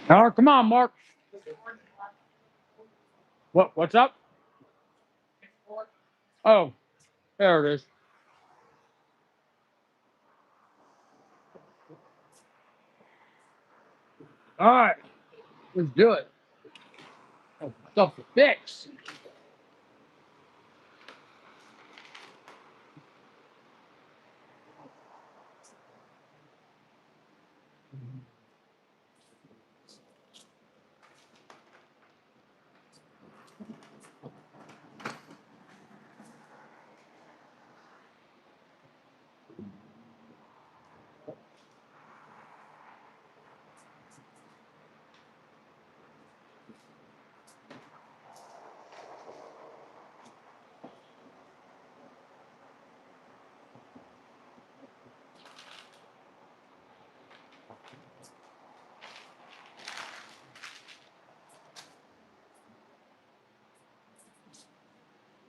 All right, come on, Mark. What's up? Oh, there it is. All right, let's do it. Oh, stuff to fix.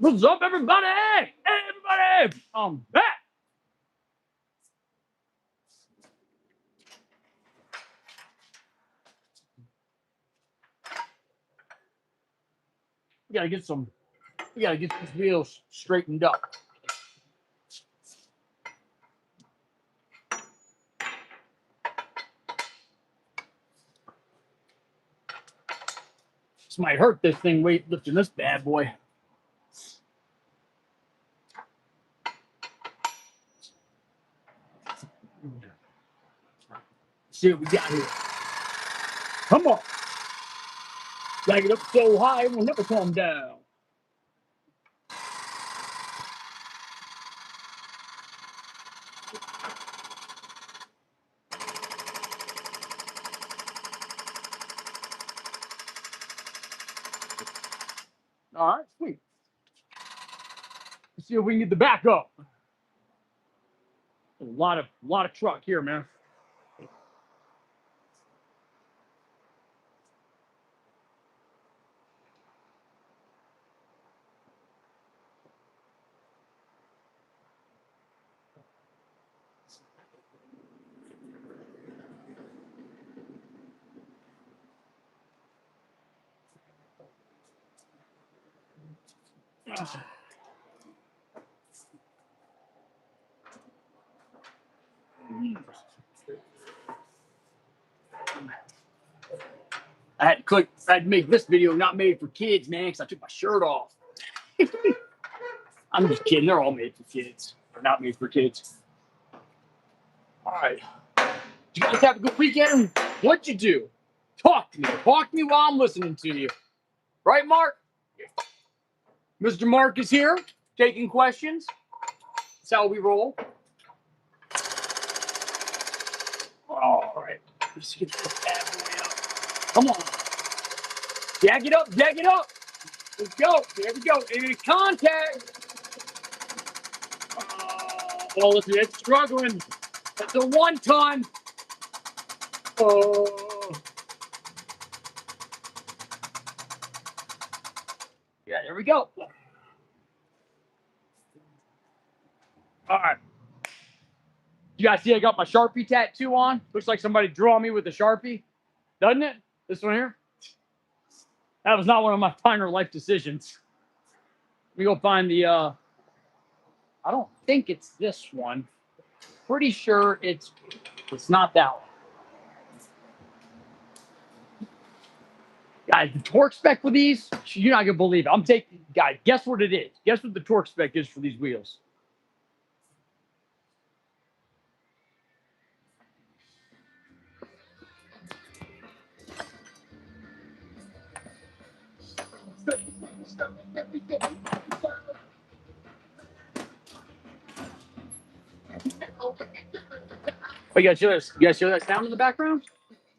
What's up, everybody? Hey, everybody! I'm back. We gotta get some. We gotta get these wheels straightened up. This might hurt this thing weight lifting this bad boy. See what we got here. Come on. Drag it up so high, it will never come down. All right, sweet. Let's see if we can get the back up. A lot of truck here, man. I had to make this video not made for kids, man, because I took my shirt off. I'm just kidding. They're all made for kids. They're not made for kids. All right. Did you guys have a good weekend? What'd you do? Talk to me. Talk to me while I'm listening to you. Right, Mark? Mr. Mark is here taking questions. That's how we roll. All right. Let's get the bad boy up. Come on. Jag it up. Jag it up. Let's go. There we go. In contact. Oh, listen, it's struggling. That's a 1 ton. Oh. Yeah, there we go. All right. You guys see I got my Sharpie tattoo on? Looks like somebody drew me with a Sharpie. Doesn't it? This one here? That was not one of my finer life decisions. Let me go find the, I don't think it's this one. Pretty sure it's not that one. Guys, the torque spec for these, you're not going to believe it. I'm taking, guys, guess what it is? Guess what the torque spec is for these wheels? Oh, you guys hear that sound in the background?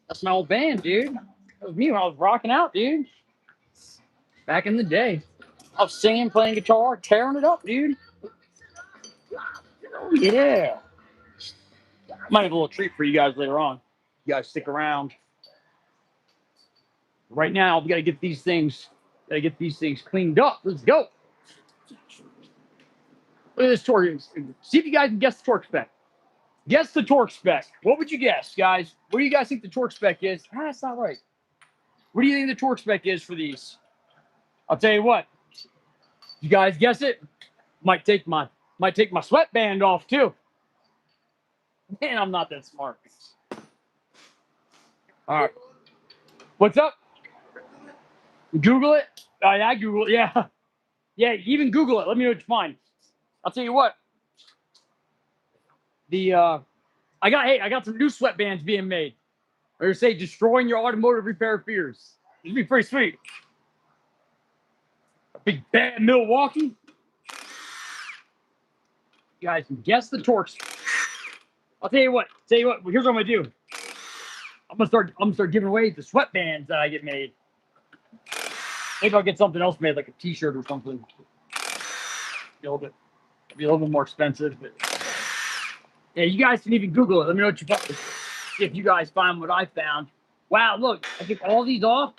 That's my old band, dude. That was me when I was rocking out, dude. Back in the day. I was singing, playing guitar, tearing it up, dude. Oh, yeah. Might have a little treat for you guys later on. You guys stick around. Right now, we gotta get these things cleaned up. Let's go. Look at this torque. See if you guys can guess the torque spec. Guess the torque spec. What would you guess, guys? What do you guys think the torque spec is? Ah, that's not right. What do you think the torque spec is for these? I'll tell you what. You guys guess it? Might take my sweatband off too. Man, I'm not that smart. All right. What's up? Google it? Oh, yeah, I Google it. Yeah. Yeah, even Google it. Let me know what you find. I'll tell you what. I got some new sweatbands being made. Or say destroying your automotive repair fears. It'd be pretty sweet. A big bad Milwaukee. You guys can guess the torques. I'll tell you what. Here's what I'm gonna do. I'm gonna start giving away the sweatbands that I get made. Maybe I'll get something else made, like a T-shirt or something. Be a little bit more expensive, but yeah, you guys can even Google it. Let me know what you find. See if you guys find what I found. Wow, look, I took all these off.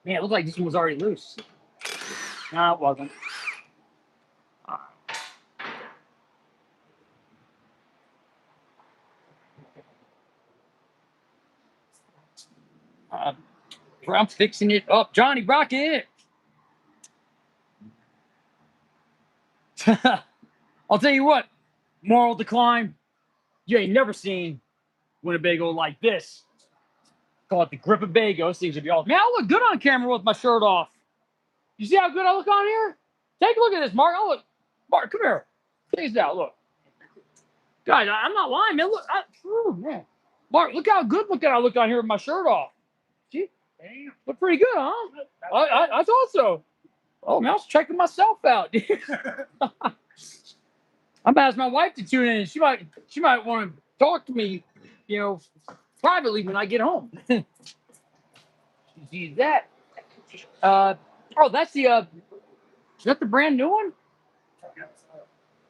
Man, it looked like this one was already loose. No, it wasn't. I'm fixing it up. Johnny Rocket. I'll tell you what. Moral decline. You ain't never seen Winnebago like this. Call it the Griffebago. Those things would be all. Man, I look good on camera with my shirt off. You see how good I look on here? Take a look at this, Mark. Mark, come here. Take this out. Look. Guys, I'm not lying, man. Look. Man. Mark, look how good looking I look on here with my shirt off. See? Damn. Look pretty good, huh? I thought so. Oh, man, I was checking myself out. I'm gonna ask my wife to tune in. She might want to talk to me, privately when I get home. See that? That's is that the brand new one?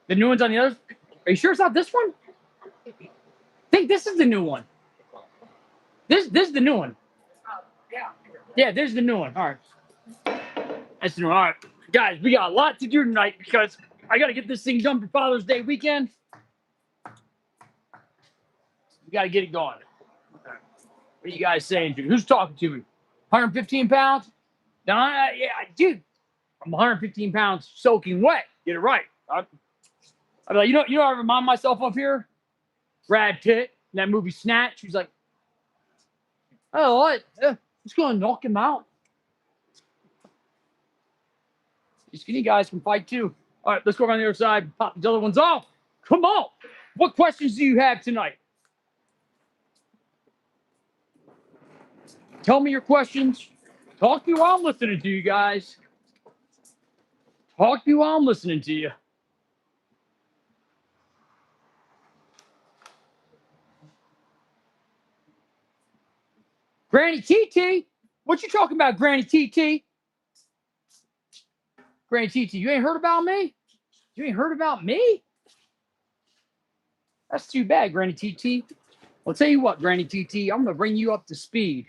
The new one's on the other. Are you sure it's not this one? I think this is the new one. This is the new one. Yeah, there's the new one. All right. That's the new one. All right. Guys, we got a lot to do tonight because I got to get this thing done for Father's Day weekend. We got to get it going. What are you guys saying, dude? Who's talking to me? 115 pounds? Yeah, dude. I'm 115 pounds soaking wet. Get it right. I'm like, I remind myself of here? Brad Pitt in that movie Snatch. He's like, oh, what? It's going to knock him out. These skinny guys can fight too. All right, let's go around the other side. Pop these other ones off. Come on. What questions do you have tonight? Tell me your questions. Talk to you while I'm listening to you guys. Talk to you while I'm listening to you. Granny TT? What you talking about, Granny TT? Granny TT, you ain't heard about me? You ain't heard about me? That's too bad, Granny TT. I'll tell you what, Granny TT, I'm going to bring you up to speed.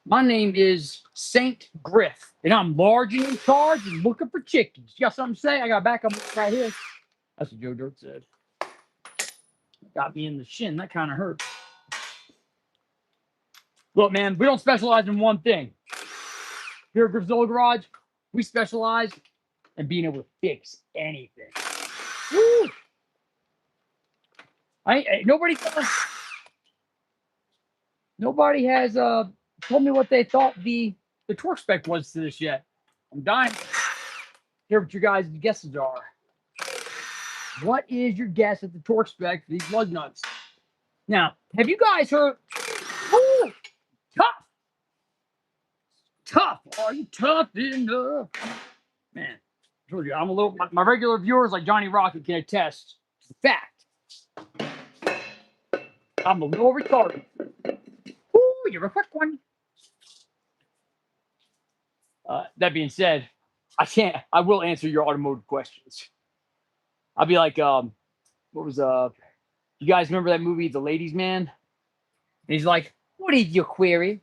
My name is Saint Griff, and I'm large and in charge and looking for chickens. You got something to say? I got back up right here. That's what Joe Dirt said. Got me in the shin. That kind of hurt. Look, man, we don't specialize in one thing. Here at Griffzilla Garage, we specialize in being able to fix anything. Woo! Nobody has told me what they thought the torque spec was to this yet. I'm dying to hear what your guys' guesses are. What is your guess at the torque spec for these lug nuts? Now, have you guys heard? Ooh, tough. Are you tough enough? Man, I told you, I'm a little. My regular viewers like Johnny Rocket can attest to the fact. I'm a little retarded. Ooh, you're a quick one. That being said, I will answer your automotive questions. I'll be like, what was you guys remember that movie, The Ladies Man? And he's like, what is your query?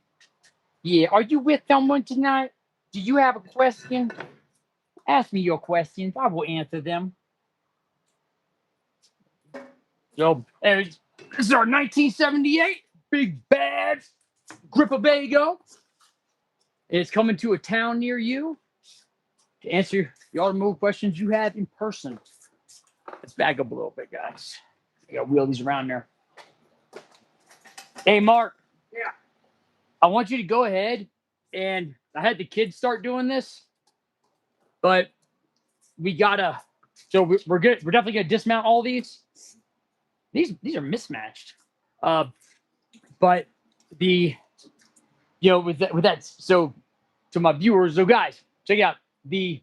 Yeah, are you with someone tonight? Do you have a question? Ask me your questions. I will answer them. So, this is our 1978 big bad Griffebago. It's coming to a town near you to answer the automotive questions you have in person. Let's back up a little bit, guys. I got wheelies around there. Hey, Mark. Yeah. I want you to go ahead, and I had the kids start doing this, but we gotta. So we're good. We're definitely gonna dismount all these. These are mismatched. But with that. So to my viewers, so guys, check out we're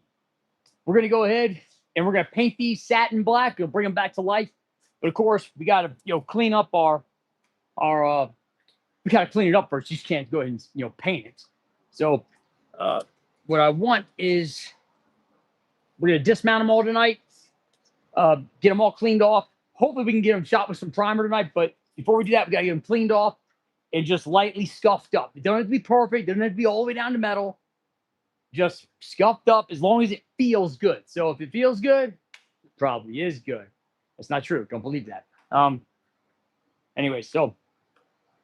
gonna go ahead and we're gonna paint these satin black. We'll bring them back to life. But of course, we gotta clean up our we gotta clean it up first. You just can't go ahead and paint it. So what I want is we're gonna dismount them all tonight. Get them all cleaned off. Hopefully we can get them shot with some primer tonight. But before we do that, we gotta get them cleaned off and just lightly scuffed up. It don't have to be perfect. It doesn't have to be all the way down to metal. Just scuffed up as long as it feels good. So if it feels good, it probably is good. That's not true. Don't believe that. Anyway, so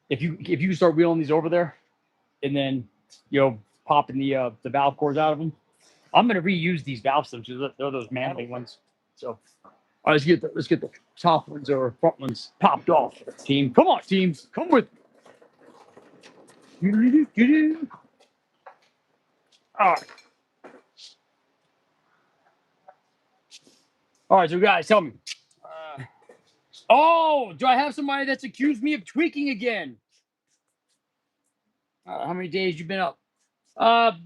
if you start wheeling these over there, and then popping the valve cores out of them, I'm gonna reuse these valve stems. They're those manly ones. So all right, let's get the top ones or front ones popped off. Team, come on, teams, come with me. All right. All right, so guys, tell me. Oh, do I have somebody that's accused me of tweaking again? How many days you been up? Well,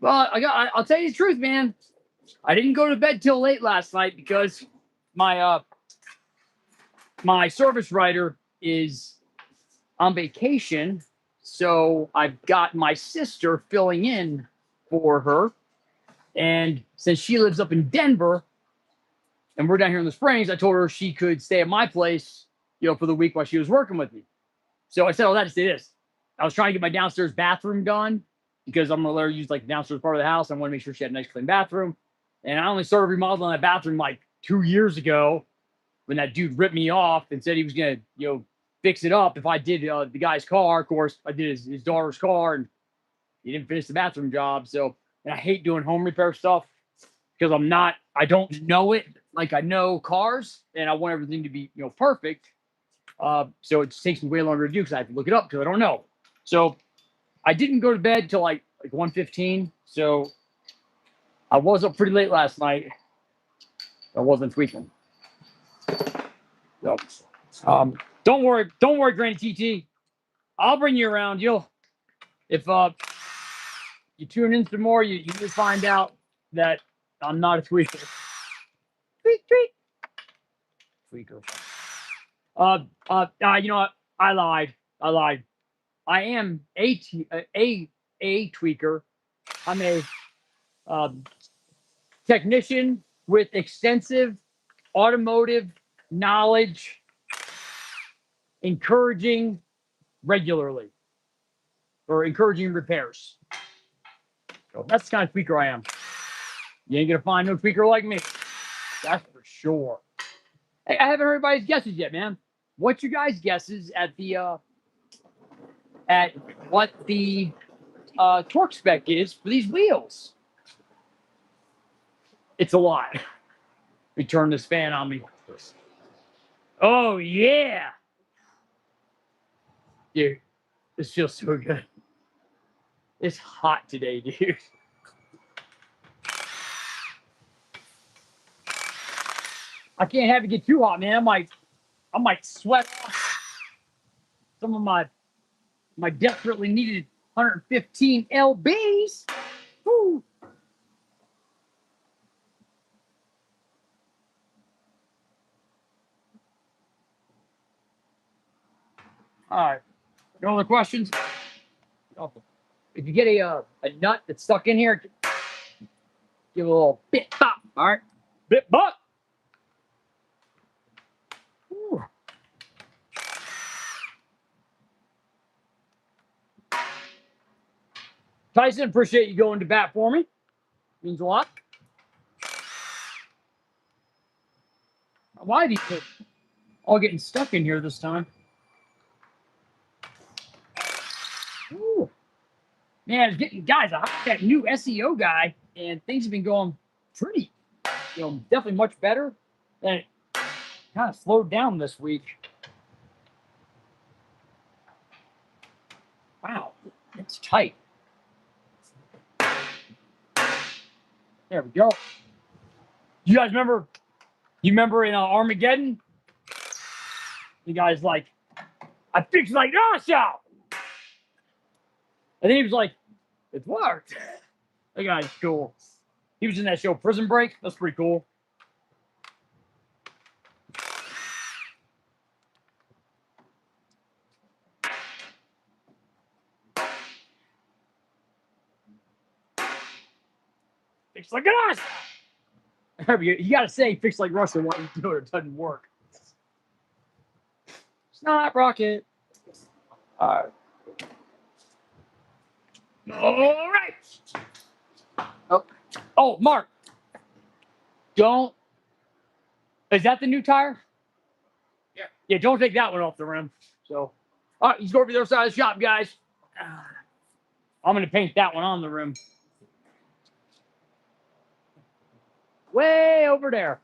I'll tell you the truth, man. I didn't go to bed till late last night because my my service writer is on vacation, so I've got my sister filling in for her. And since she lives up in Denver and we're down here in the Springs, I told her she could stay at my place, for the week while she was working with me. So I said all that to say this. I was trying to get my downstairs bathroom done because I'm going to let her use like the downstairs part of the house. I want to make sure she had a nice clean bathroom. And I only started remodeling that bathroom like 2 years ago when that dude ripped me off and said he was going to, fix it up if I did the guy's car. Of course, I did his daughter's car and he didn't finish the bathroom job. So, and I hate doing home repair stuff because I don't know it like I know cars, and I want everything to be, perfect. So it just takes me way longer to do because I have to look it up because I don't know. So I didn't go to bed till like 1:15. So I was up pretty late last night. I wasn't tweaking. So, don't worry, Granny TT. I'll bring you around. If you tune in some more, you will find out that I'm not a tweaker. Tweak. Tweaker. You know what? I lied. I am a tweaker. I'm a technician with extensive automotive knowledge, encouraging repairs. So that's the kind of tweaker I am. You ain't gonna find no tweaker like me. That's for sure. Hey, I haven't heard everybody's guesses yet, man. What's your guys' guesses at what the torque spec is for these wheels? It's a lot. Let me turn this fan on me. Oh yeah. Dude, this feels so good. It's hot today, dude. I can't have it get too hot, man. I might sweat off some of my desperately needed 115 lbs. Woo. All right. No other questions? Okay. If you get a nut that's stuck in here, give it a little bit pop. All right, bit bop. Ooh. Tyson, appreciate you going to bat for me. Means a lot. Why are these all getting stuck in here this time? Ooh. Man, it's getting guys. I hired that new SEO guy, and things have been going pretty, definitely much better. And it kind of slowed down this week. Wow, it's tight. There we go. You guys remember? You remember in Armageddon? The guy's like, I fixed my gosh out. And then he was like, it worked. That guy's cool. He was in that show Prison Break. That's pretty cool. Fix like us. You got to say fix like Russia when you do it. It doesn't work. It's not rocket. All right. Oh, Mark. Don't. Is that the new tire? Yeah. Yeah, don't take that one off the rim. So, all right, let's go over to the other side of the shop, guys. I'm going to paint that one on the rim. Way over there.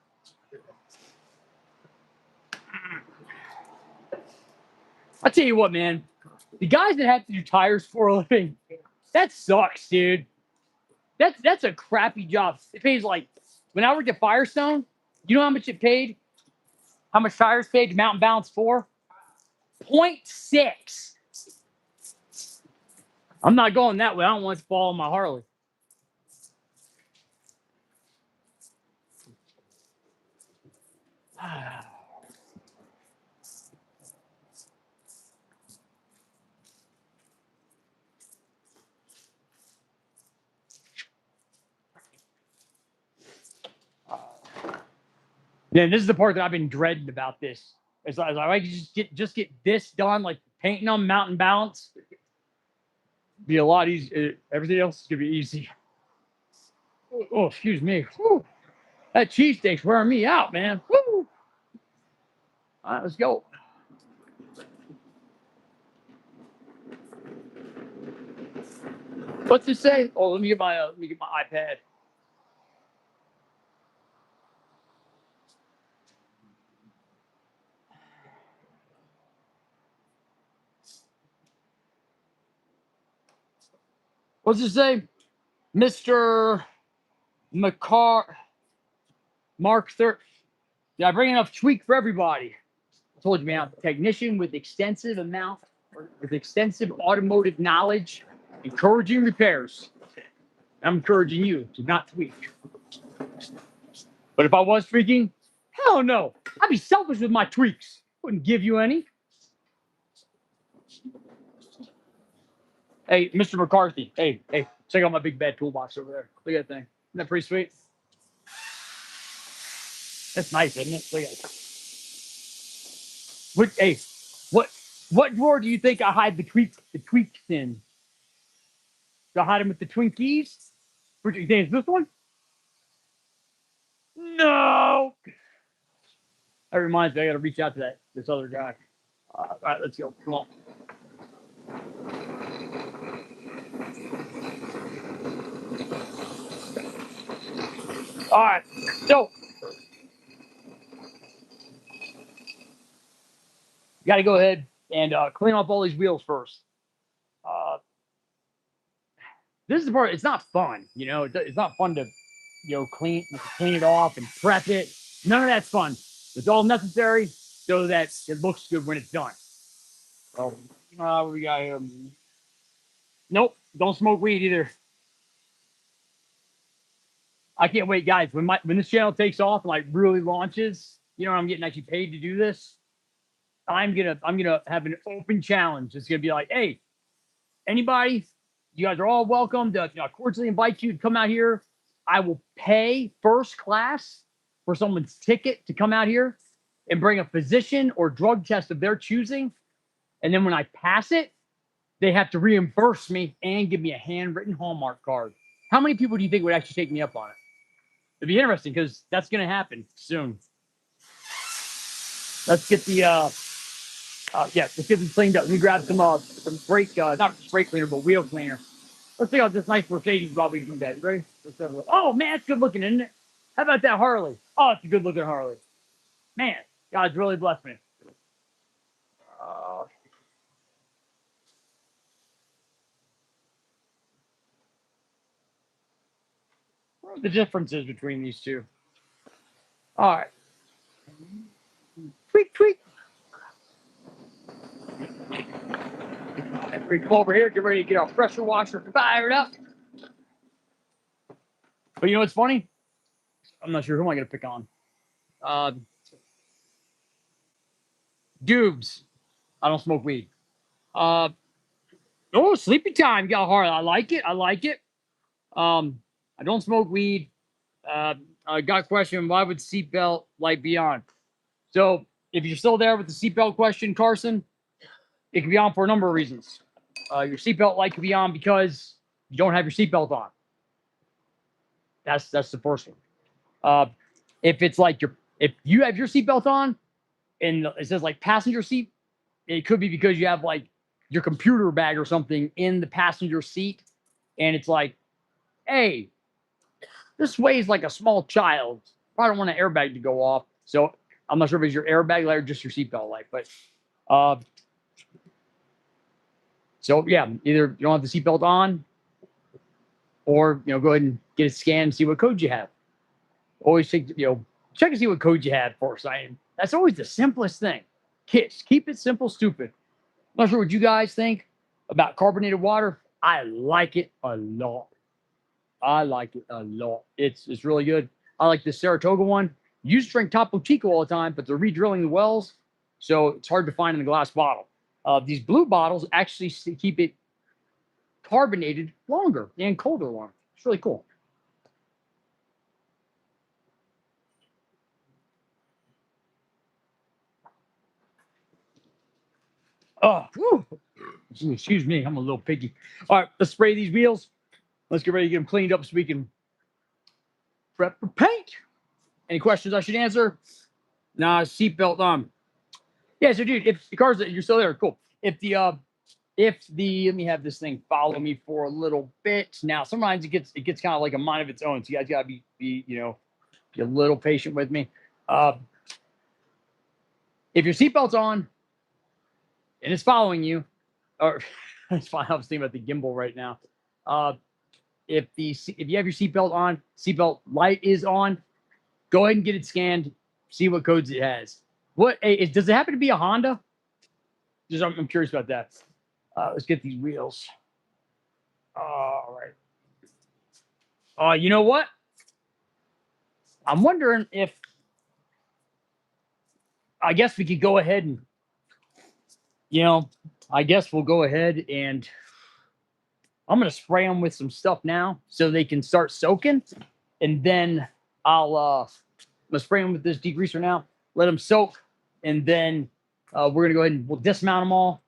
I'll tell you what, man. The guys that have to do tires for a living, that sucks, dude. That's a crappy job. It pays like, when I worked at Firestone, you know how much it paid? How much tires paid to Mountain Balance for? 0.6. I'm not going that way. I don't want to fall on my Harley. Then this is the part that I've been dreading about this. It's like I just get this done, like painting on Mountain Balance. Be a lot easier. Everything else is gonna be easy. Oh, excuse me. Whew. That cheesesteak's wearing me out, man. Woo. All right, let's go. What's this say? Oh, let me get my iPad. What's it say? Mr. Mark Third. Did I bring enough tweak for everybody? I told you, man, I'm a technician with extensive automotive knowledge, encouraging repairs. I'm encouraging you to not tweak. But if I was tweaking, hell no. I'd be selfish with my tweaks. Wouldn't give you any. Hey, Mr. McCarthy. Hey, check out my big bad toolbox over there. Look at that thing. Isn't that pretty sweet? That's nice, isn't it? Look at it. What drawer do you think I hide the tweaks in? Do I hide them with the Twinkies? What do you think? Is this one? No. That reminds me, I got to reach out to this other guy. All right, let's go. Come on. All right, so you got to go ahead and clean off all these wheels first. This is the part. It's not fun, It's not fun to, clean it off and prep it. None of that's fun. It's all necessary so that it looks good when it's done. So, what we got here? Nope, don't smoke weed either. I can't wait, guys. When this channel takes off and like really launches, I'm getting actually paid to do this. I'm gonna have an open challenge. It's gonna be like, hey, anybody You guys are all welcome to cordially invite you to come out here. I will pay first class for someone's ticket to come out here and bring a physician or drug test of their choosing. And then when I pass it, they have to reimburse me and give me a handwritten Hallmark card. How many people do you think would actually take me up on it? It'd be interesting because that's going to happen soon. Let's get the let's get them cleaned up. Let me grab some brake, not brake cleaner, but wheel cleaner. Let's take out this nice Mercedes while we do that. Ready? Oh man, it's good looking, isn't it? How about that Harley? Oh, it's a good looking Harley. Man, God's really blessed me. What are the differences between these two? All right. Tweak, tweak. We come over here, get ready to get our pressure washer fired up. But you know what's funny? I'm not sure who am I going to pick on. Dubes. I don't smoke weed. Oh, sleepy time. You got hard. I like it. I like it. I don't smoke weed. I got a question. Why would seatbelt light be on? So if you're still there with the seatbelt question, Carson, it can be on for a number of reasons. Your seatbelt light could be on because you don't have your seatbelt on. That's the first one. If it's like if you have your seatbelt on and it says like passenger seat, it could be because you have like your computer bag or something in the passenger seat, and it's like, hey, this weighs like a small child. Probably don't want an airbag to go off. So I'm not sure if it's your airbag light or just your seatbelt light, but so yeah, either you don't have the seatbelt on, or go ahead and get it scanned and see what code you have. Always check and see what code you have first. That's always the simplest thing. Kids, keep it simple, stupid. I'm not sure what you guys think about carbonated water. I like it a lot. I like it a lot. It's really good. I like the Saratoga one. You used to drink Topo Chico all the time, but they're re-drilling the wells, so it's hard to find in the glass bottle. These blue bottles actually keep it carbonated longer and colder longer. It's really cool. Oh, whew. Excuse me. I'm a little piggy. All right, let's spray these wheels. Let's get ready to get them cleaned up so we can prep for paint. Any questions I should answer? Nah, seatbelt on. Yeah, so dude, if the car's you're still there, cool. If the let me have this thing follow me for a little bit. Now, sometimes it gets kind of like a mind of its own. So you guys gotta be a little patient with me. If your seatbelt's on and it's following you, or it's fine. I was thinking about the gimbal right now. If you have your seatbelt on, seatbelt light is on, go ahead and get it scanned. See what codes it has. Does it happen to be a Honda? I'm curious about that. Let's get these wheels. All right. You know what? I'm wondering if I guess we could go ahead and I guess we'll go ahead and I'm gonna spray them with some stuff now so they can start soaking, and then I'm gonna spray them with this degreaser now. Let them soak, and then we're gonna go ahead and we'll dismount them all,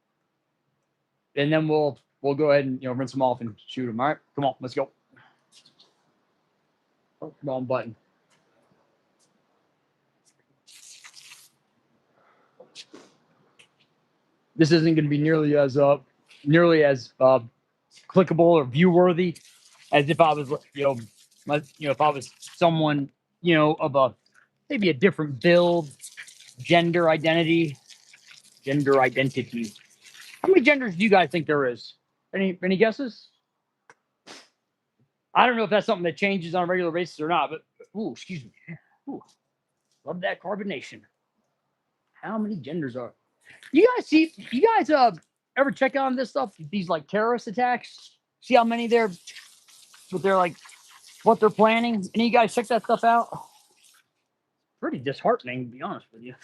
and then we'll go ahead and rinse them off and shoot them. All right, come on, let's go. Oh, wrong button. This isn't going to be nearly as clickable or view worthy as if I was if I was someone of maybe a different build, gender identity. How many genders do you guys think there is? Any guesses? I don't know if that's something that changes on a regular basis or not, but excuse me. Ooh, love that carbonation. How many genders are? You guys ever check on this stuff? These like terrorist attacks? See how many what they're planning? Any of you guys check that stuff out? Pretty disheartening, to be honest with you.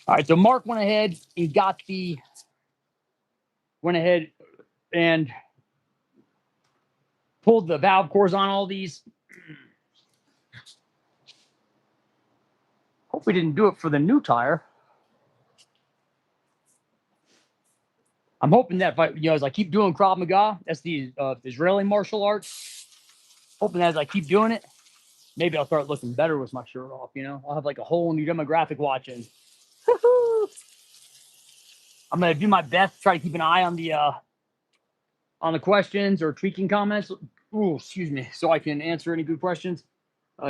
All right, so Mark went ahead and got the went ahead and pulled the valve cores on all these. Hope we didn't do it for the new tire. I'm hoping that if I, as I keep doing Krav Maga, that's the Israeli martial arts. Hoping that as I keep doing it, maybe I'll start looking better with my shirt off. I'll have like a whole new demographic watching. I'm gonna do my best to try to keep an eye on the questions or tweaking comments. Ooh, excuse me, so I can answer any good questions.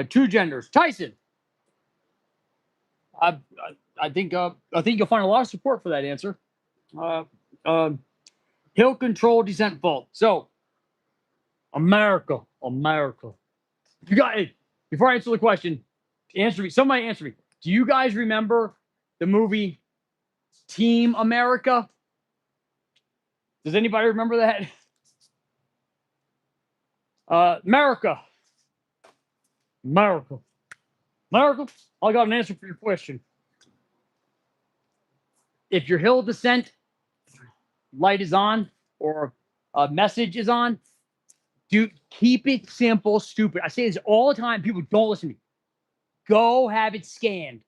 Two genders, Tyson. I think you'll find a lot of support for that answer. Hill control descent fault. So, America. You guys, before I answer the question, answer me. Somebody answer me. Do you guys remember the movie Team America? Does anybody remember that? America. I got an answer for your question. If your hill descent light is on or a message is on, dude, keep it simple, stupid. I say this all the time. People don't listen to me. Go have it scanned.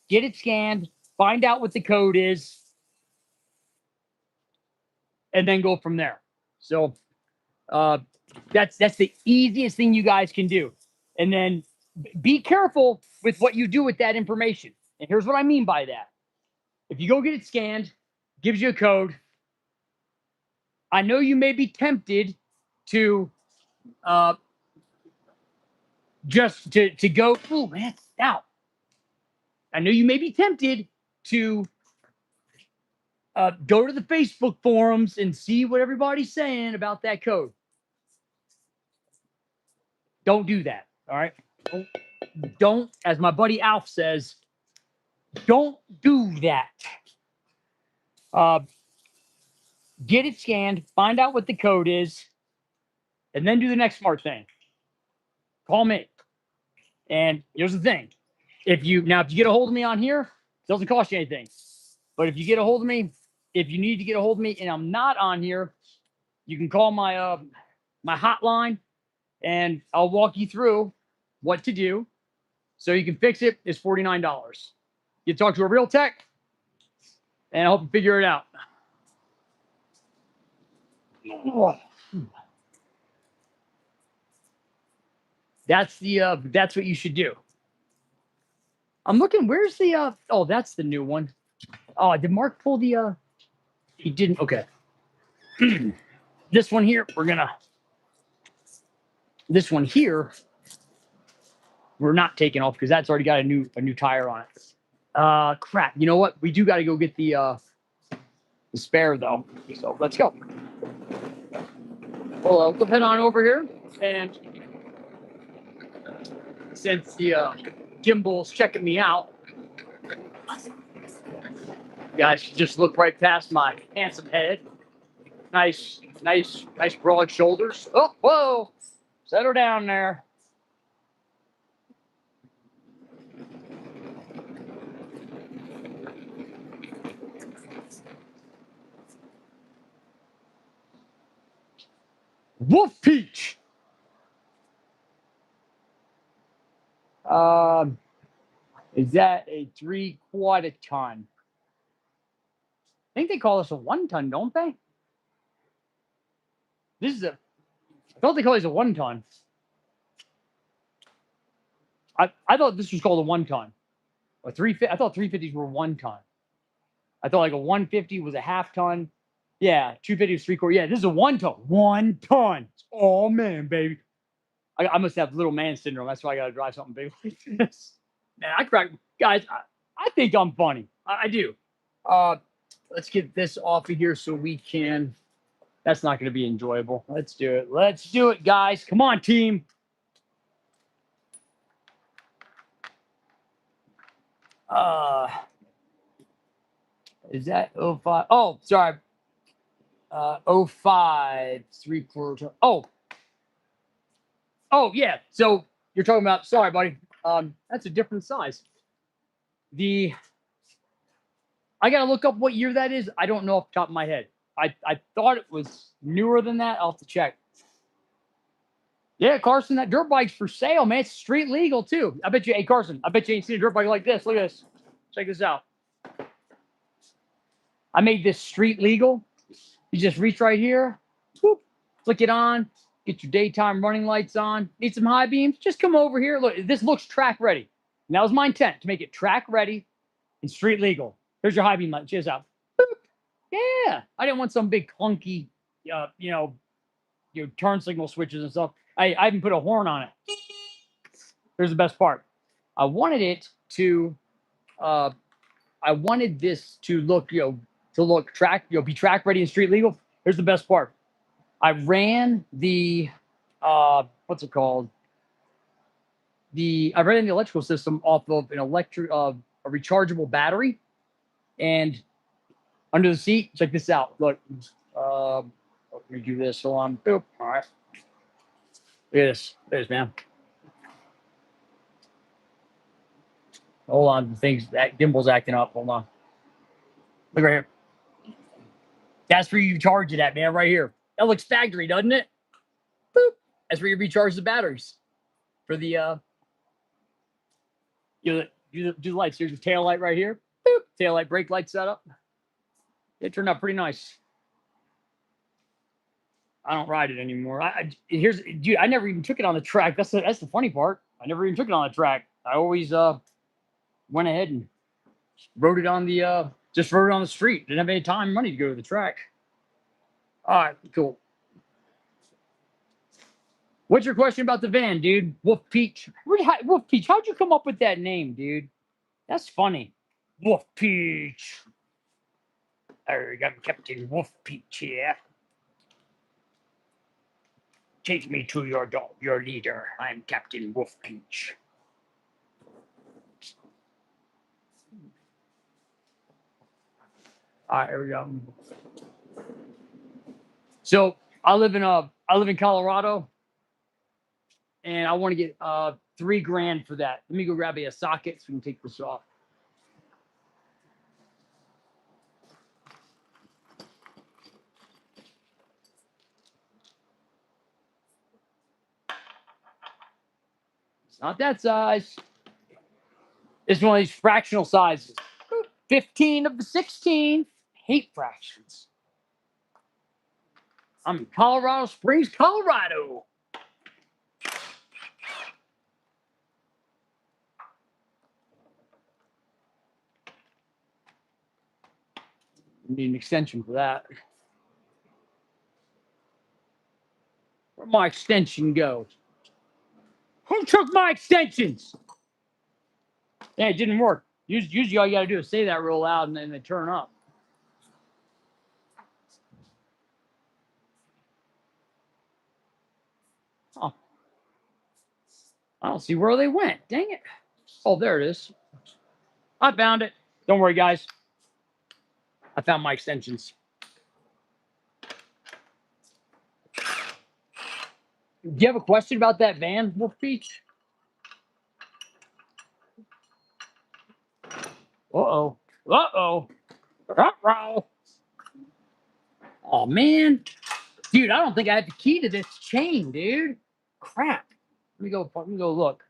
Get it scanned. Find out what the code is. And then go from there. So that's the easiest thing you guys can do. And then be careful with what you do with that information. And here's what I mean by that. If you go get it scanned, gives you a code. I know you may be tempted to just to go, oh man, out. I know you may be tempted to go to the Facebook forums and see what everybody's saying about that code. Don't do that. All right. Don't, as my buddy Alf says, don't do that. Get it scanned, find out what the code is, and then do the next smart thing. Call me. And here's the thing. If you get a hold of me on here, it doesn't cost you anything. But if you get a hold of me, if you need to get a hold of me and I'm not on here, you can call my my hotline and I'll walk you through what to do so you can fix it. It's $49. You talk to a real tech and I'll help you figure it out. That's what you should do. I'm looking, where's the oh, that's the new one. Oh, did Mark pull the he didn't, okay. This one here, this one here, we're not taking off because that's already got a new tire on it. Crap. You know what? We do got to go get the spare though. So let's go. Well, we'll head on over here, and since the gimbal's checking me out, you guys should just look right past my handsome head. Nice broad shoulders. Oh, whoa! Settle down there. Wolf Peach. Is that a 3/4 ton? I think they call this a 1 ton, don't they? I thought they call this a 1 ton. I thought this was called a 1 ton. Or 350. I thought 350s were 1 ton. I thought like a 150 was a half ton. Yeah, 250 was 3/4. Yeah, this is a 1 ton. 1 ton. Oh man, baby. I must have little man syndrome. That's why I got to drive something big like this. Man, I crack. Guys, I think I'm funny. I do. Let's get this off of here so we can. That's not going to be enjoyable. Let's do it. Let's do it, guys. Come on, team. Is that 05? Oh, sorry. 05, 3/4. Oh, yeah. So you're talking about, sorry, buddy. That's a different size. I got to look up what year that is. I don't know off the top of my head. I thought it was newer than that. I'll have to check. Yeah, Carson, that dirt bike's for sale, man. It's street legal too. I bet you, hey Carson, I bet you ain't seen a dirt bike like this. Look at this. Check this out. I made this street legal. You just reach right here, whoop, flick it on, get your daytime running lights on. Need some high beams? Just come over here. Look, this looks track ready. And that was my intent, to make it track ready and street legal. Here's your high beam light. Cheers out. Boop. Yeah, I didn't want some big clunky, you know, your turn signal switches and stuff. I even put a horn on it. Here's the best part. I wanted it to, I wanted this to look, be track ready and street legal. Here's the best part. I ran the, what's it called? I ran the electrical system off of an a rechargeable battery, and under the seat, check this out. Look, let me do this. Hold on. Boop. All right. Look at this. Look at this, man. Hold on. The thing's that gimbal's acting up. Hold on. Look right here. That's where you charge it at, man. Right here. That looks factory, doesn't it? Boop. That's where you recharge the batteries for the do the lights. Here's your tail light right here. Boop. Tail light, brake light setup. It turned out pretty nice. I don't ride it anymore. Dude, I never even took it on the track. That's the funny part. I never even took it on the track. I always went ahead and rode it on the street. Didn't have any time, money to go to the track. All right, cool. What's your question about the van, dude? Wolf Peach. Wolf Peach, how'd you come up with that name, dude? That's funny. Wolf Peach. I got Captain Wolf Peach here. Take me to your dog, your leader. I'm Captain Wolf Peach. All right, here we go. So I live in Colorado, and I want to get $3,000 for that. Let me go grab a socket so we can take this off. It's not that size. It's one of these fractional sizes. 15 of the 16. Hate fractions. I'm in Colorado Springs, Colorado. Need an extension for that. Where'd my extension go? Who took my extensions? Yeah, it didn't work. Usually all you got to do is say that real loud and then they turn up. Oh. I don't see where they went. Dang it. Oh, there it is. I found it. Don't worry, guys. I found my extensions. Do you have a question about that van, Wolf Peach? Uh-oh. Uh-oh. Uh-oh. Oh, man. Dude, I don't think I have the key to this chain, dude. Crap. Let me go look.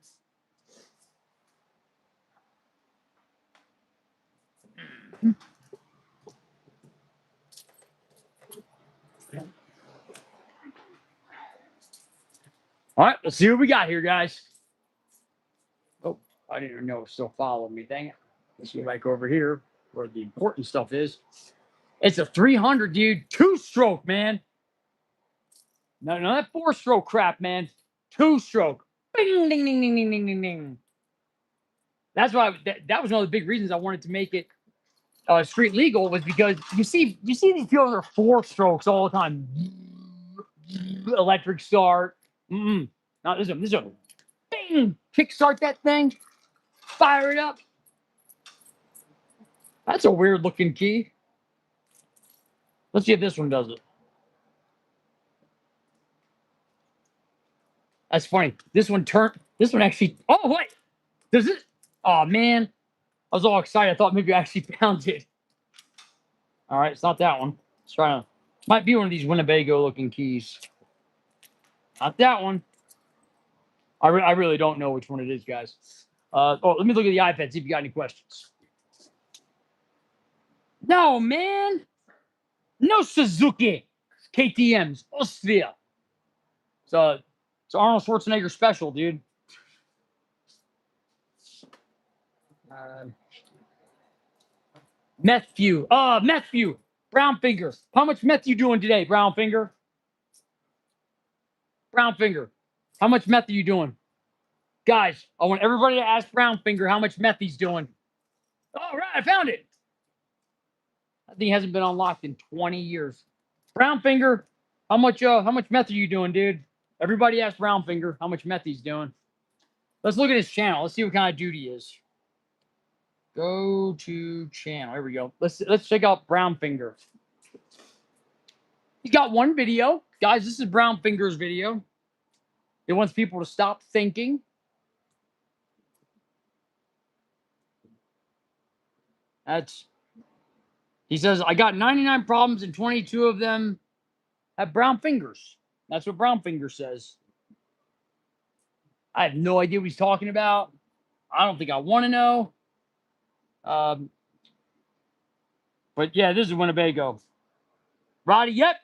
All right, let's see what we got here, guys. Oh, I didn't even know it was still following me. Dang it. Let's go back over here where the important stuff is. It's a 300, dude. 2-stroke, man. No, that 4-stroke crap, man. 2-stroke. Bing, ding, ding, ding, ding, ding, ding, ding. That's why that was one of the big reasons I wanted to make it street legal, was because you see these people that are 4 strokes all the time. Electric start. Now this is a bing, kickstart that thing, fire it up. That's a weird looking key. Let's see if this one does it. That's funny. This one actually. Oh wait, does it? Oh man, I was all excited. I thought maybe I actually found it. All right, it's not that one. Let's try to Might be one of these Winnebago looking keys. Not that one. I really don't know which one it is, guys. Let me look at the iPad, see if you got any questions. No, man. No Suzuki. KTM's. Austria. It's Arnold Schwarzenegger special, dude. Meth Few. Meth Few. Brown Finger. How much meth you doing today, Brown Finger? Brown Finger. How much meth are you doing? Guys, I want everybody to ask Brown Finger how much meth he's doing. All right, I found it. That thing hasn't been unlocked in 20 years. Brown Finger, how much meth are you doing, dude? Everybody ask Brown Finger how much meth he's doing. Let's look at his channel. Let's see what kind of dude he is. Go to channel. Here we go. Let's check out Brown Finger. He's got one video. Guys, this is Brown Finger's video. He wants people to stop thinking. He says, I got 99 problems and 22 of them have brown fingers. That's what Brown Finger says. I have no idea what he's talking about. I don't think I want to know. But yeah, this is Winnebago. Roddy, yep.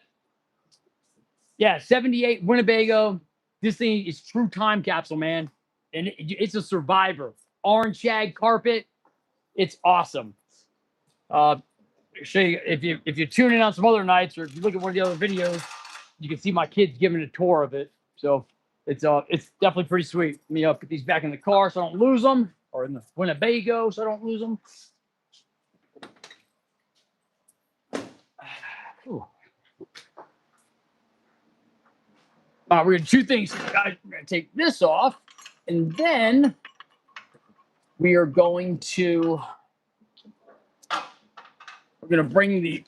Yeah, 78 Winnebago. This thing is true time capsule, man. And it's a survivor. Orange shag carpet. It's awesome. Show you, if you tune in on some other nights, or if you look at one of the other videos, you can see my kids giving a tour of it. So it's definitely pretty sweet. Let me put these back in the car so I don't lose them, or in the Winnebago so I don't lose them. Ooh. We're gonna do two things, guys. We're gonna take this off, and then we are going to bring the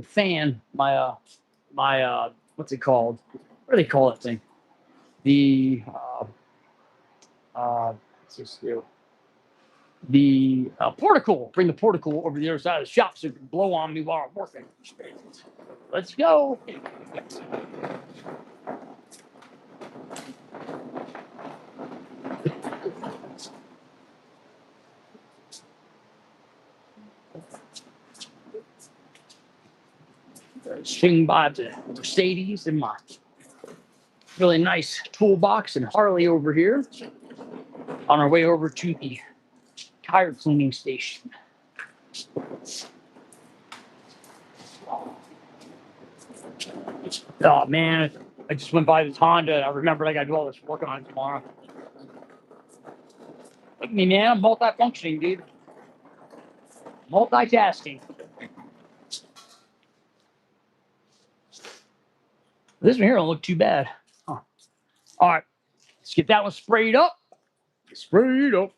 fan, my what's it called? What do they call that thing? The what's this do? The porticle. Bring the porticle over to the other side of the shop so it can blow on me while I'm working. Let's go. Swing by the Mercedes and my really nice toolbox and Harley over here on our way over to the tire cleaning station. Oh man, I just went by this Honda and I remembered I got to do all this work on it tomorrow. Look at me, man. I'm multifunctioning, dude. Multitasking. This one here don't look too bad. Huh. All right, let's get that one sprayed up. Sprayed up.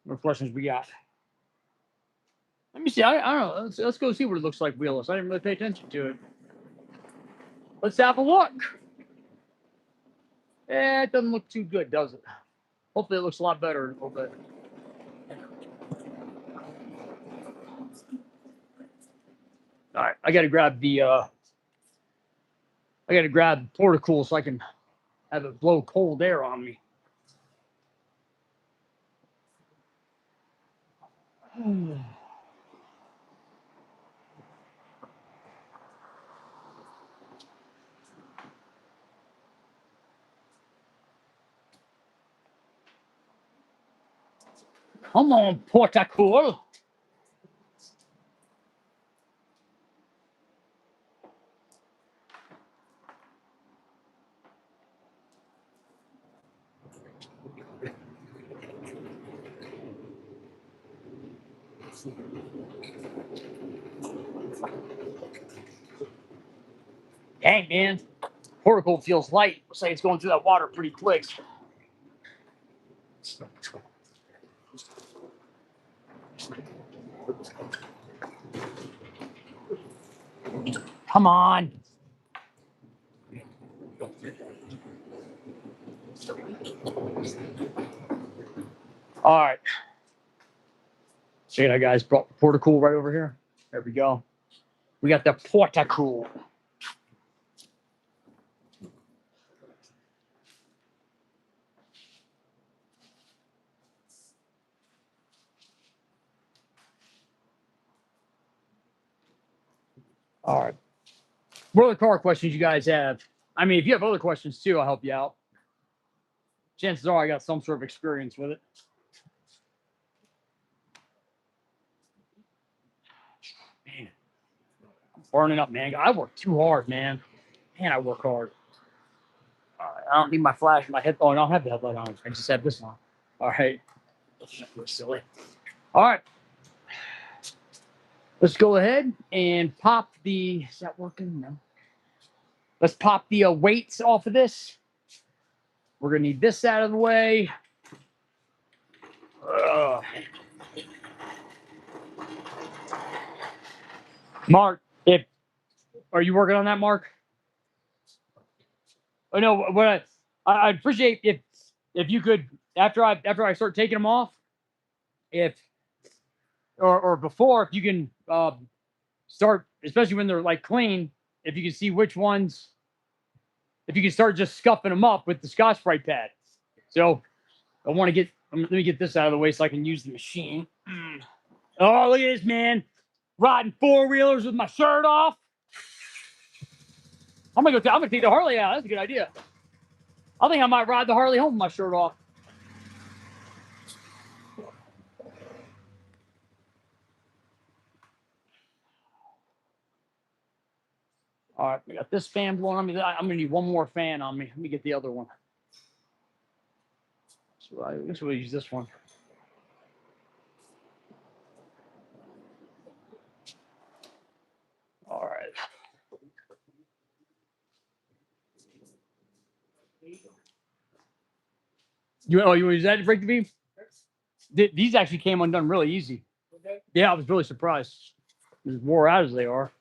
What questions we got? Let me see. I don't know. Let's go see what it looks like wheelless. I didn't really pay attention to it. Let's have a look. It doesn't look too good, does it? Hopefully it looks a lot better in a little bit. All right, I got to grab the porticle so I can have it blow cold air on me. Come on, porticle. Dang, man. Porticle feels light. Looks like it's going through that water pretty quick. Come on. All right. Check it out, guys. Brought the Portacool right over here. There we go. We got the Portacool. All right. What other car questions you guys have? I mean, if you have other questions too, I'll help you out. Chances are I got some sort of experience with it. Man, I'm burning up, man. I work too hard, man. Man, I work hard. I don't need my flash, my head. Oh, I don't have the headlight on. I just have this on. All right. We're silly. All right. Let's go ahead and pop the. Is that working? No. Let's pop the weights off of this. We're gonna need this out of the way. Mark, if are you working on that, Mark? Oh no, what I'd appreciate if you could after I start taking them off, if or before, if you can start, especially when they're like clean, if you can see which ones, if you can start just scuffing them up with the Scotch-Brite pad. So I want to get, let me get this out of the way so I can use the machine. Oh, look at this, man. Riding four-wheelers with my shirt off. I'm gonna take the Harley out. That's a good idea. I think I might ride the Harley home with my shirt off. All right, we got this fan blowing on me. I'm gonna need one more fan on me. Let me get the other one. So I guess we'll use this one. All right. You want to use that to break the beam? These actually came undone really easy. Yeah, I was really surprised. As wore out as they are.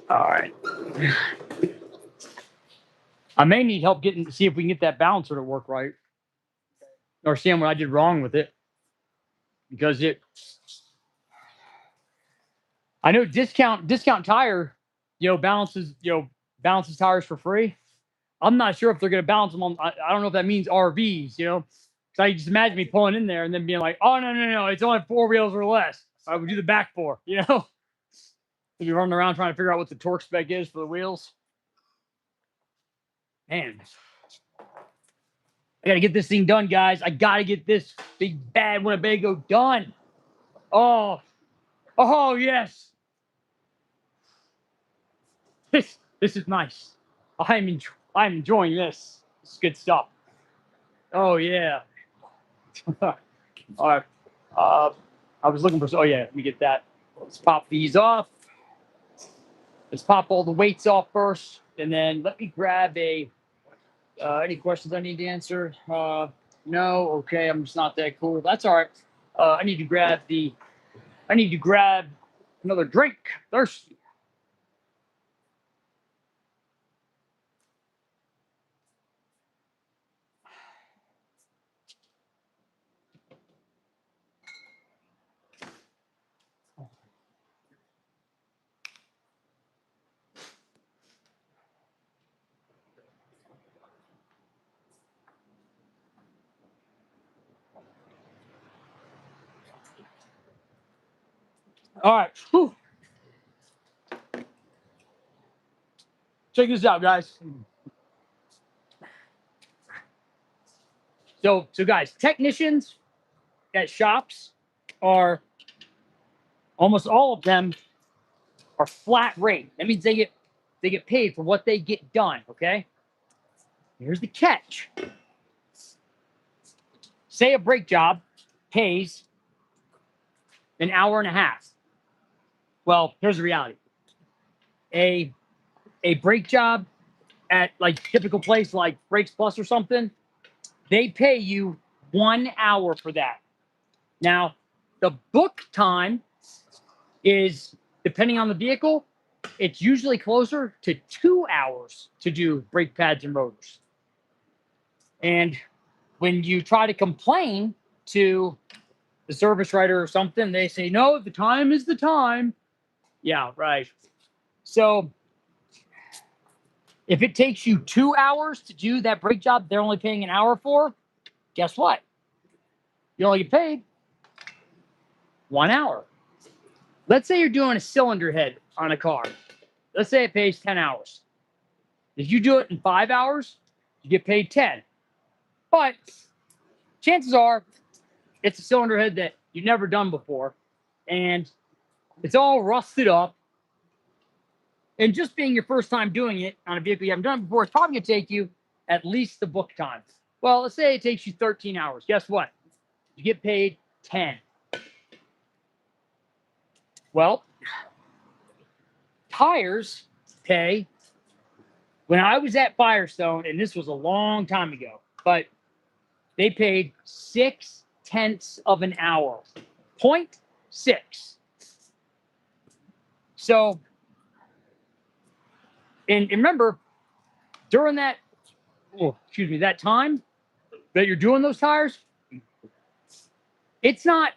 All right. I may need help getting to see if we can get that balancer to work right. Or understand what I did wrong with it. Because I know discount tire, balances tires for free. I'm not sure if they're going to balance them on. I don't know if that means RVs, because I just imagine me pulling in there and then being like, oh no, it's only four wheels or less. I would do the back four, If you're running around trying to figure out what the torque spec is for the wheels. Man, I got to get this thing done, guys. I got to get this big bad Winnebago done. Oh yes. This is nice. I'm enjoying this. It's good stuff. Oh yeah. All right. I was looking for. Oh yeah. Let me get that. Let's pop these off. Let's pop all the weights off first, and then let me grab a. Any questions I need to answer? No. Okay. I'm just not that cool. That's all right. I need to grab another drink. Thirsty. All right. Whew. Check this out, guys. So guys, technicians at shops are almost all of them are flat rate. That means they get paid for what they get done. Okay. Here's the catch. Say a brake job pays an hour and a half. Well, here's the reality. A brake job at like typical place like Brakes Plus or something, they pay you 1 hour for that. Now, the book time is, depending on the vehicle, it's usually closer to 2 hours to do brake pads and rotors. And when you try to complain to the service writer or something, they say, no, the time is the time. Yeah, right. So if it takes you 2 hours to do that brake job they're only paying an hour for, guess what? You only get paid 1 hour. Let's say you're doing a cylinder head on a car. Let's say it pays 10 hours. If you do it in 5 hours, you get paid 10. But chances are it's a cylinder head that you've never done before, and it's all rusted up. And just being your first time doing it on a vehicle you haven't done it before, it's probably going to take you at least the book time. Well, let's say it takes you 13 hours. Guess what? You get paid 10. Well, tires pay. When I was at Firestone, and this was a long time ago, but they paid 0.6 of an hour. 0.6. So, and remember, during that, that time that you're doing those tires, it's not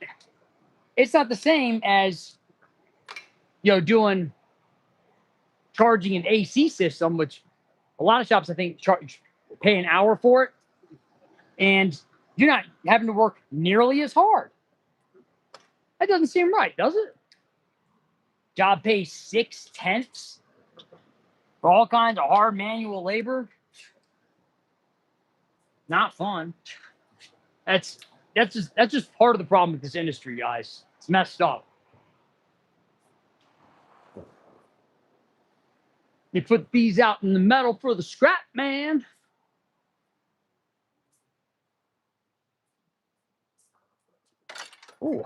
the same as doing charging an AC system, which a lot of shops I think pay an hour for it, and you're not having to work nearly as hard. That doesn't seem right, does it? Job pays 0.6 for all kinds of hard manual labor. Not fun. That's just part of the problem with this industry, guys. It's messed up. You put these out in the metal for the scrap, man. Ooh.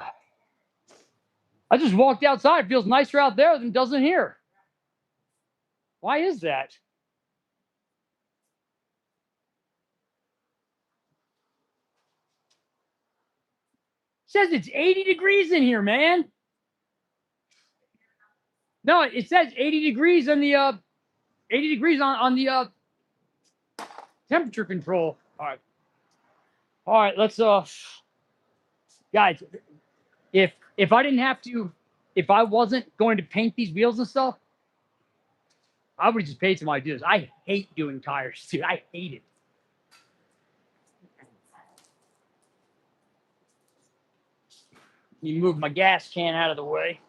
I just walked outside. It feels nicer out there than it does in here. Why is that? It says it's 80 degrees in here, man. No, it says 80 degrees on the 80 degrees on the temperature control. All right, let's guys, if I didn't have to, if I wasn't going to paint these wheels and stuff, I would just pay somebody to do this. I hate doing tires, dude. I hate it. You move my gas can out of the way.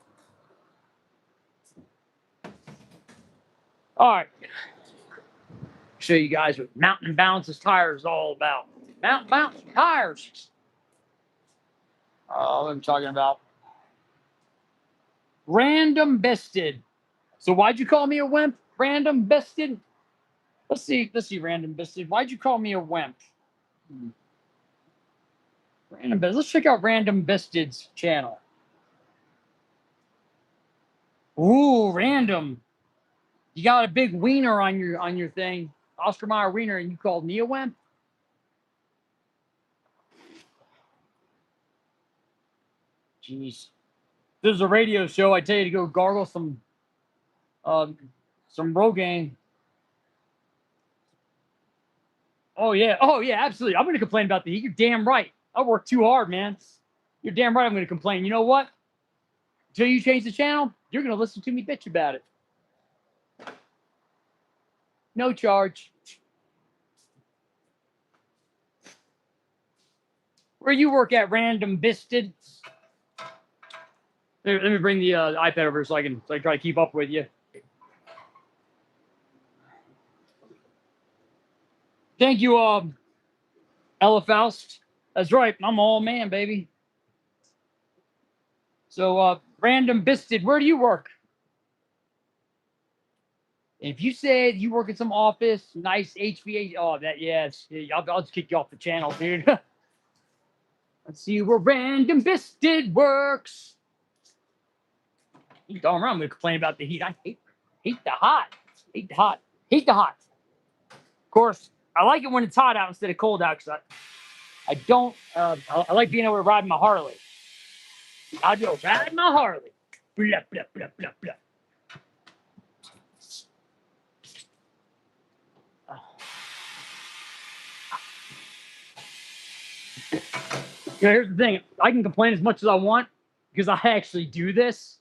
All right. Show you guys what Mountain Balance's tires is all about. Mountain Balance tires. What am I talking about? Random bested. So why'd you call me a wimp? Random bested. Let's see, random bested. Why'd you call me a wimp? Random bested. Let's check out Random Bested's channel. Ooh, random. You got a big wiener on your thing. Oscar Mayer wiener, and you called me a wimp? Jeez. This is a radio show. I tell you to go gargle some Rogaine. Oh yeah, absolutely. I'm gonna complain about the heat. You're damn right. I work too hard, man. You're damn right I'm gonna complain. You know what? Until you change the channel, you're gonna listen to me bitch about it. No charge. Where you work at, Random Bisted? Let me bring the iPad over so I can try to keep up with you. Thank you, Ella Faust. That's right. I'm all man, baby. So, Random Bisted, where do you work? If you said you work in some office, nice HVAC, I'll just kick you off the channel, dude. Let's see where Random Bisted works. You darn right, I'm gonna complain about the heat. I hate the hot. Hate the hot. Hate the hot. Of course, I like it when it's hot out instead of cold out because I don't. I like being able to ride my Harley. I'll go ride my Harley. Blah, blah, blah, blah, blah. You know, here's the thing. I can complain as much as I want because I actually do this.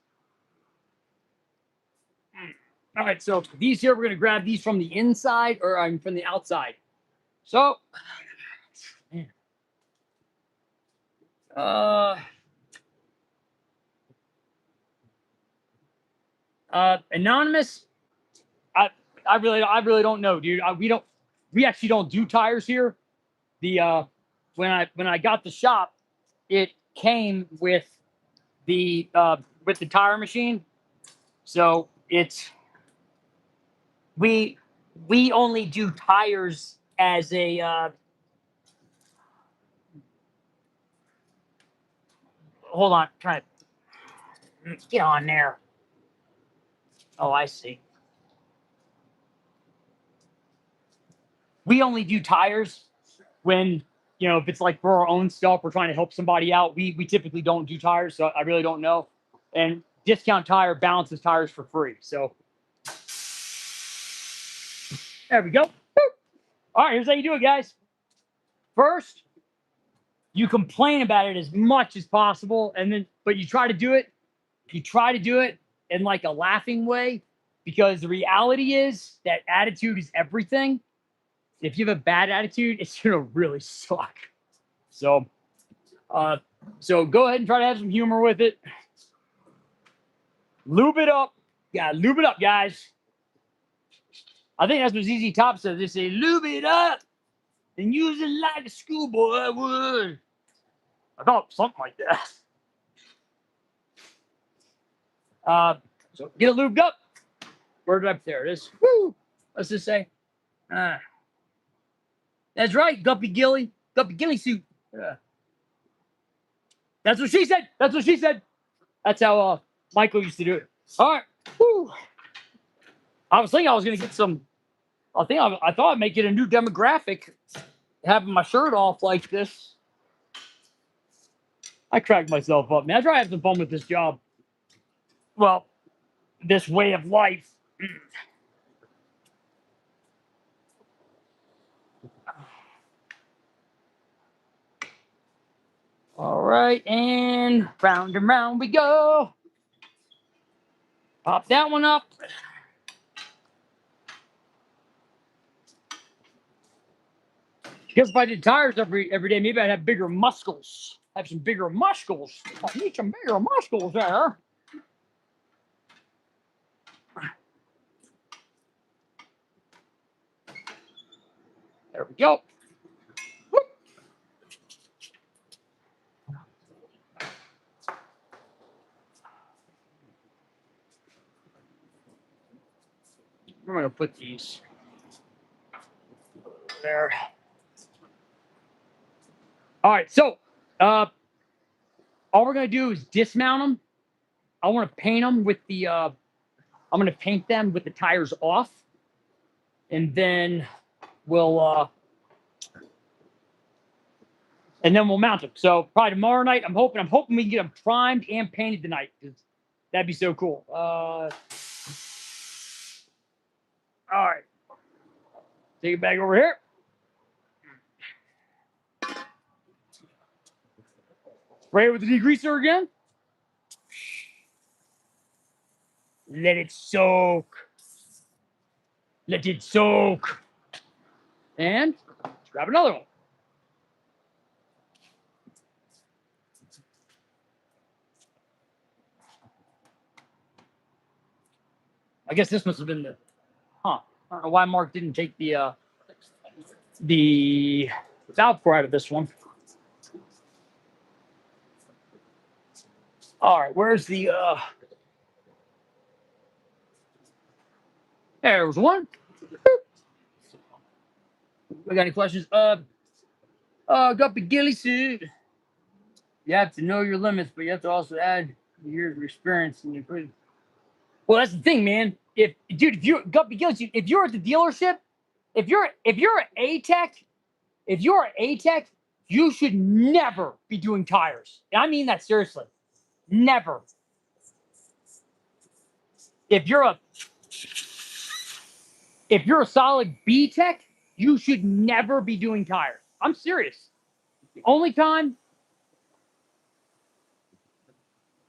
All right, so these here, we're going to grab these from the inside or from the outside. So, man. Anonymous, I really don't know, dude. We actually don't do tires here. The when I got the shop, it came with the tire machine. So it's we only do tires as a hold on, try to get on there. Oh, I see. We only do tires when, you know, if it's like for our own stuff, we're trying to help somebody out. We typically don't do tires, so I really don't know. And Discount Tire balances tires for free. So there we go. Woo. All right, here's how you do it, guys. First, you complain about it as much as possible, and then but you try to do it. You try to do it in like a laughing way, because the reality is that attitude is everything. If you have a bad attitude, it's gonna really suck. So, so go ahead and try to have some humor with it. Lube it up. Yeah, lube it up, guys. I think that's what ZZ Top says. They say, lube it up and use it like a schoolboy would. I thought something like that. So get it lubed up. Where did I? There it is. Woo! Let's just say. That's right, Guppy Gilly. Guppy Gilly suit. That's what she said. That's what she said. That's how Michael used to do it. All right. Woo. I was thinking I was going to get some. I thought I'd make it a new demographic, having my shirt off like this. I cracked myself up, man. I try to have some fun with this job. Well, this way of life. All right, and round we go. Pop that one up. Guess if I did tires every day, maybe I'd have bigger muscles. Have some bigger muscles. I need some bigger muscles there. There we go. Whoop. I'm gonna put these there. All right, so all we're gonna do is dismount them. I want to paint them with the. I'm gonna paint them with the tires off, and then we'll mount them. So probably tomorrow night. I'm hoping we can get them primed and painted tonight, because that'd be so cool. All right, take it back over here. Spray it with the degreaser again. Let it soak. Let it soak. And let's grab another one. I guess this must have been the. I don't know why Mark didn't take the valve core out of this one. All right, where's the there's one. We got any questions? Guppy Gilly suit. You have to know your limits, but you have to also add years of experience and your. Well, that's the thing, man. If you're Guppy Gilly suit, if you're at the dealership, if you're an A-Tech, you should never be doing tires. And I mean that seriously. Never. If you're a solid B-Tech, you should never be doing tires. I'm serious. The only time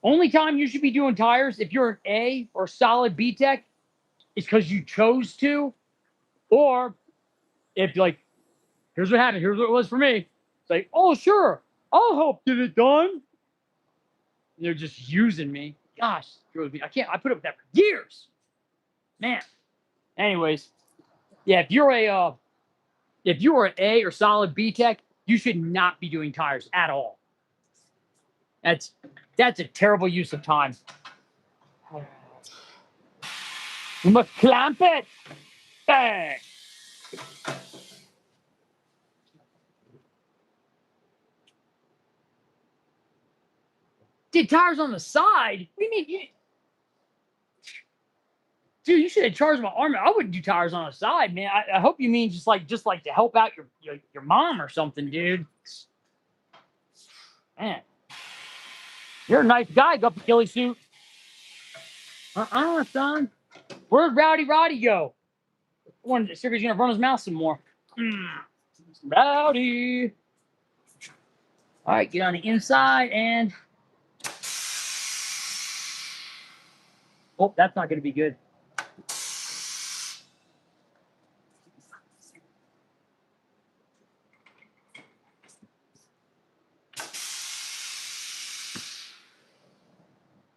Only time you should be doing tires if you're an A or solid B tech is because you chose to, or if like, here's what happened. Here's what it was for me. It's like, oh sure, I'll help get it done. They're just using me. Gosh, I can't. I put up with that for years, man. Anyways, yeah, if you're an A or solid B tech, you should not be doing tires at all. That's a terrible use of time. You must clamp it. Bang. Did tires on the side? What do you mean? Dude, you should have charged my arm. I wouldn't do tires on the side, man. I hope you mean just like to help out your mom or something, dude. Man, you're a nice guy. Got the ghillie suit. Son. Where'd Rowdy Roddy go? I wonder if he's gonna run his mouth some more. Rowdy. All right, get on the inside and. Oh, that's not gonna be good.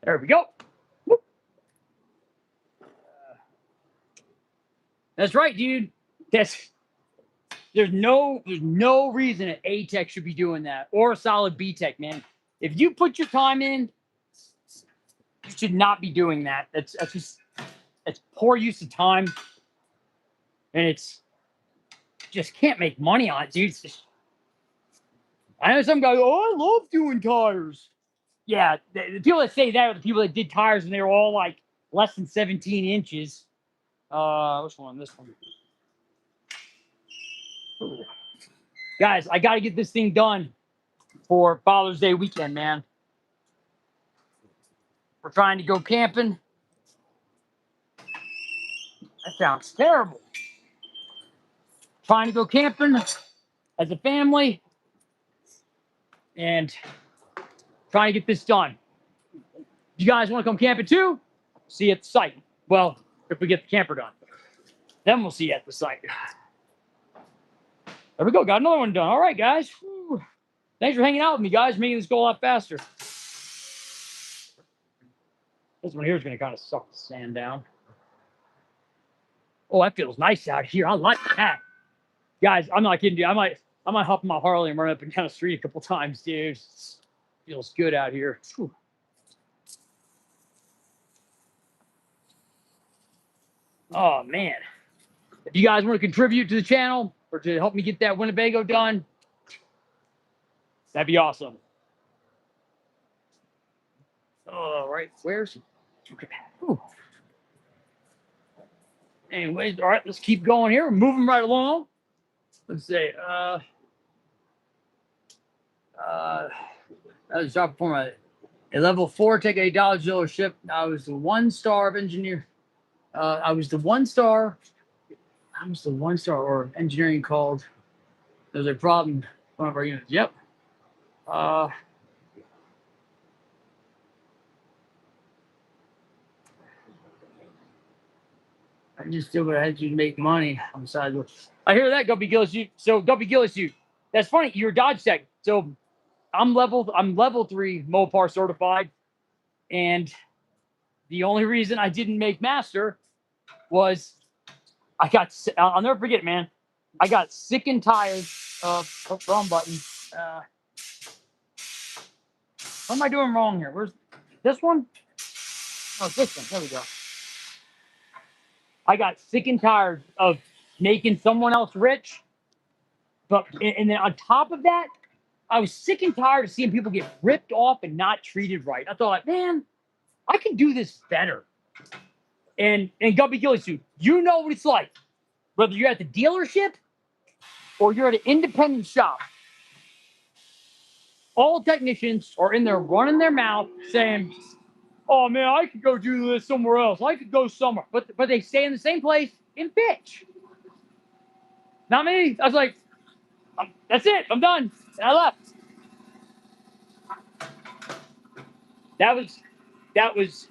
There we go. That's right, dude. There's no reason an A tech should be doing that or a solid B tech, man. If you put your time in, you should not be doing that. That's poor use of time, and it's just can't make money on it, dude. I know some guys. Oh, I love doing tires. Yeah, the people that say that are the people that did tires and they were all like less than 17 inches. Which one? This one. Ooh. Guys, I got to get this thing done for Father's Day weekend, man. We're trying to go camping. That sounds terrible. Trying to go camping as a family and trying to get this done. If you guys want to come camping too, see you at the site. Well, if we get the camper done, then we'll see you at the site. There we go. Got another one done. All right, guys. Whew. Thanks for hanging out with me, guys. Making this go a lot faster. This one here is going to kind of suck the sand down. Oh, that feels nice out here. I like that. Guys, I'm not kidding you. I might hop on my Harley and run up and down the street a couple times, dude. Feels good out here. Whew. Oh, man. If you guys want to contribute to the channel or to help me get that Winnebago done, that'd be awesome. All right. Where's... Whew. Anyways, all right, let's keep going here. We're moving right along. Let's see. That was a job for a level 4, take a Dodge dealership. I was the 1-star of engineer. I was the 1-star. I was the 1-star or engineering called. There's a problem. One of our units. Yep. I just did what I had to make money on the side. I hear that, Guppy Gillisuit. So Guppy Gillisuit, that's funny. You're a Dodge tech. So I'm level 3 Mopar certified, and the only reason I didn't make master was I'll never forget, man. I got sick and tired of wrong button. What am I doing wrong here? Where's this one? Oh, this one. There we go. I got sick and tired of making someone else rich. And then on top of that, I was sick and tired of seeing people get ripped off and not treated right. I thought, man, I can do this better. And Guppy Gillisuit, you know what it's like. Whether you're at the dealership or you're at an independent shop, all technicians are in there running their mouth saying, oh, man, I could go do this somewhere else. I could go somewhere. But they stay in the same place and bitch. Not me. I was like, that's it. I'm done. And I left. That was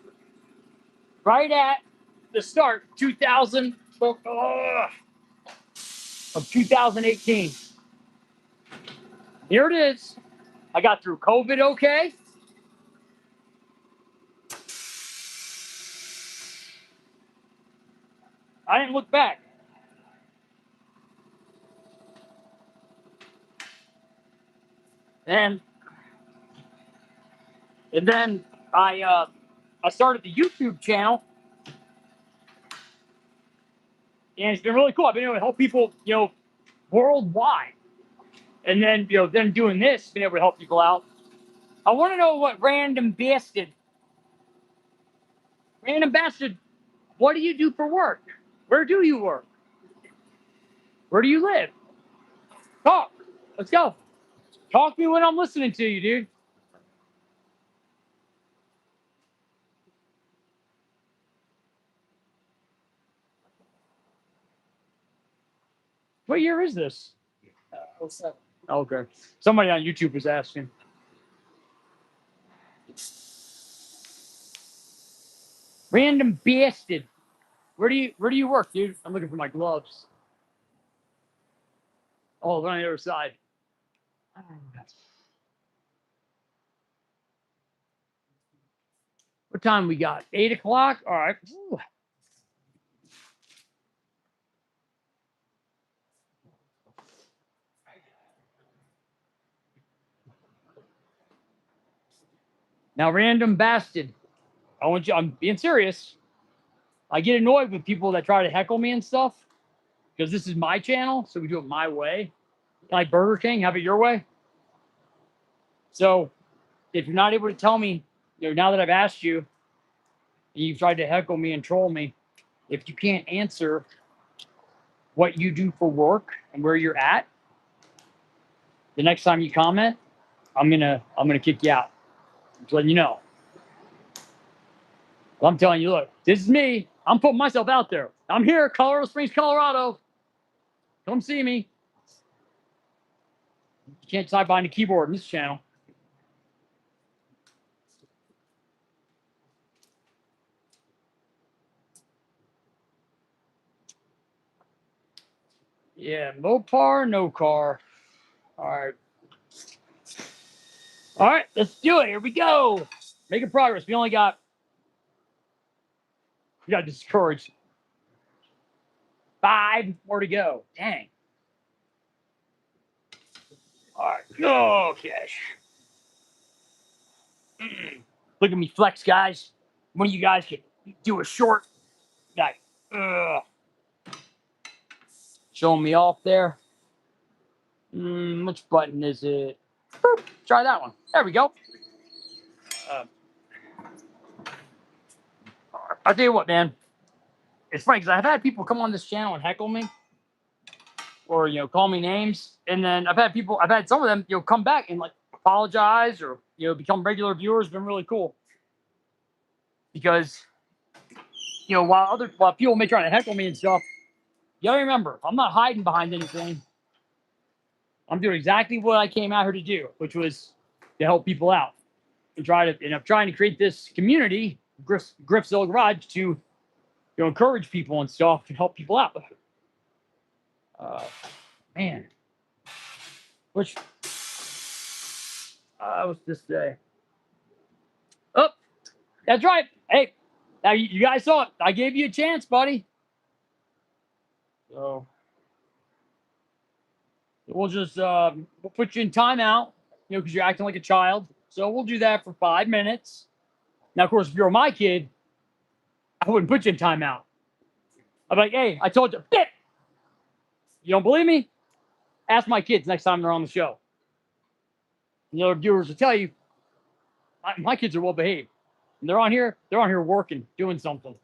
right at the start, 2000 of 2018. Here it is. I got through COVID okay. I didn't look back. And then I started the YouTube channel, and it's been really cool. I've been able to help people, worldwide. And then, then doing this, being able to help people out. I want to know what random bastard, what do you do for work? Where do you work? Where do you live? Talk. Let's go. Talk to me when I'm listening to you, dude. What year is this? What's up? Okay. Somebody on YouTube was asking. Random bastard. Where do you work, dude? I'm looking for my gloves. Oh, they're on the other side. What time we got? 8 o'clock? All right. Ooh. Now, random bastard. I'm being serious. I get annoyed with people that try to heckle me and stuff because this is my channel, so we do it my way. Like Burger King, have it your way. So if you're not able to tell me, now that I've asked you, and you've tried to heckle me and troll me, if you can't answer what you do for work and where you're at, the next time you comment, I'm gonna kick you out. I'm just letting you know. Well, I'm telling you, look, this is me. I'm putting myself out there. I'm here, Colorado Springs, Colorado. Come see me. You can't type behind a keyboard in this channel. Yeah, Mopar, no car. All right. All right, let's do it. Here we go. Making progress. We got discouraged. 5 more to go. Dang. All right. Okay. Look at me flex, guys. One of you guys can do a short, like, showing me off there. Which button is it? Boop. Try that one. There we go. I'll tell you what, man. It's funny because I've had people come on this channel and heckle me, or call me names, and then I've had some of them come back and like apologize or become regular viewers. Been really cool because while people may try to heckle me and stuff, you gotta remember I'm not hiding behind anything. I'm doing exactly what I came out here to do, which was to help people out and I'm trying to create this community, Griffzilla Garage, to encourage people and stuff and help people out. Man, which what's this day? Oh, that's right. Hey, now you guys saw it. I gave you a chance, buddy. So we'll just we'll put you in timeout, because you're acting like a child. So we'll do that for 5 minutes. Now, of course, if you're my kid, I wouldn't put you in timeout. I'd be like, hey, I told you. Bit. You don't believe me? Ask my kids next time they're on the show. And the other viewers will tell you, my kids are well behaved. And they're on here working, doing something.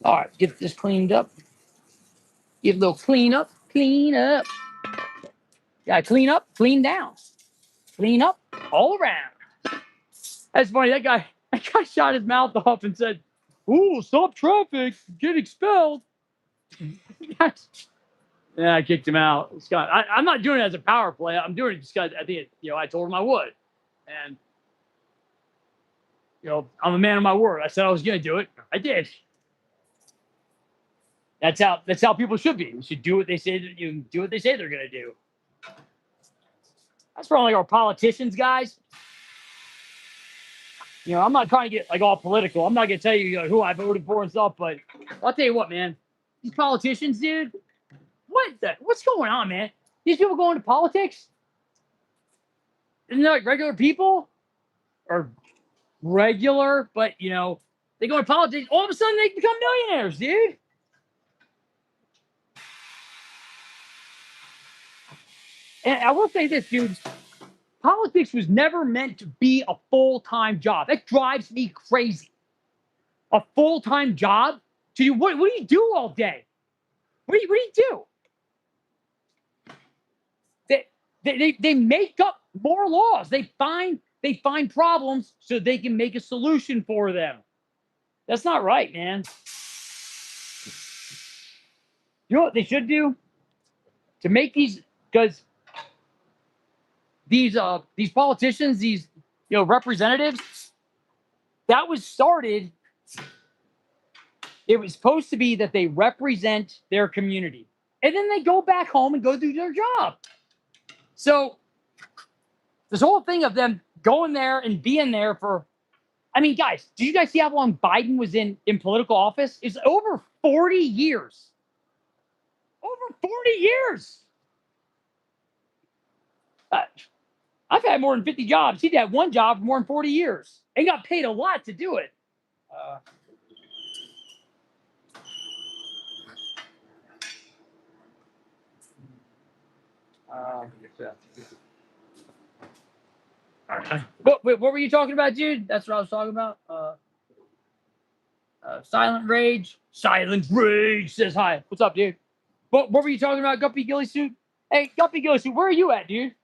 All right, get this cleaned up. Get a little clean up. Yeah, clean up, clean down. Clean up all around. That's funny. That guy shot his mouth off and said, "Ooh, stop traffic, get expelled." And I kicked him out. I'm not doing it as a power play. I'm doing it just because I think, I told him I would. And, I'm a man of my word. I said I was going to do it. I did. That's how people should be. You should do what they say. You do what they say they're going to do. That's for all like our politicians, guys. I'm not trying to get like all political. I'm not going to tell you, who I voted for and stuff, but I'll tell you what, man. These politicians, dude. What's going on, man? These people going to politics? Isn't they like regular people? Or regular, but they go to politics. All of a sudden, they become millionaires, dude. And I will say this, dude. Politics was never meant to be a full-time job. That drives me crazy. A full-time job? To do what do you do all day? What do you do? They make up more laws. They find problems so they can make a solution for them. That's not right, man. You know what they should do? To make these, because these politicians, these representatives, that was started. It was supposed to be that they represent their community, and then they go back home and go do their job. So this whole thing of them going there and being there for, I mean, guys, did you guys see how long Biden was in political office? It's over 40 years. Over 40 years. I've had more than 50 jobs. He'd had one job for more than 40 years and got paid a lot to do it. What were you talking about, dude? That's what I was talking about. Silent Rage. Silent Rage says hi. What's up, dude? What were you talking about, Guppy Gilly Suit? Hey, Guppy Gilly Suit, where are you at, dude?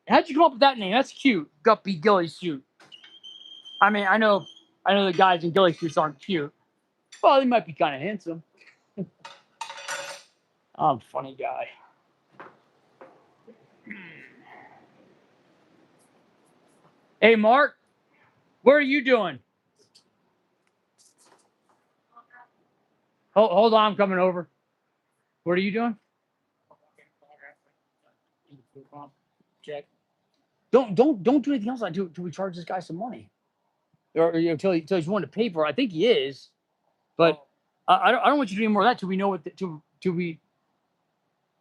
How'd you come up with that name? That's cute, Guppy Gilly Suit. I mean, I know the guys in ghillie suits aren't cute. Well, they might be kind of handsome. I'm a funny guy. Hey, Mark, what are you doing? Hold on, I'm coming over. What are you doing? Check. Don't do anything else until we charge this guy some money, or until he's willing to pay for it. I think he is, but I don't want you to do any more of that till we know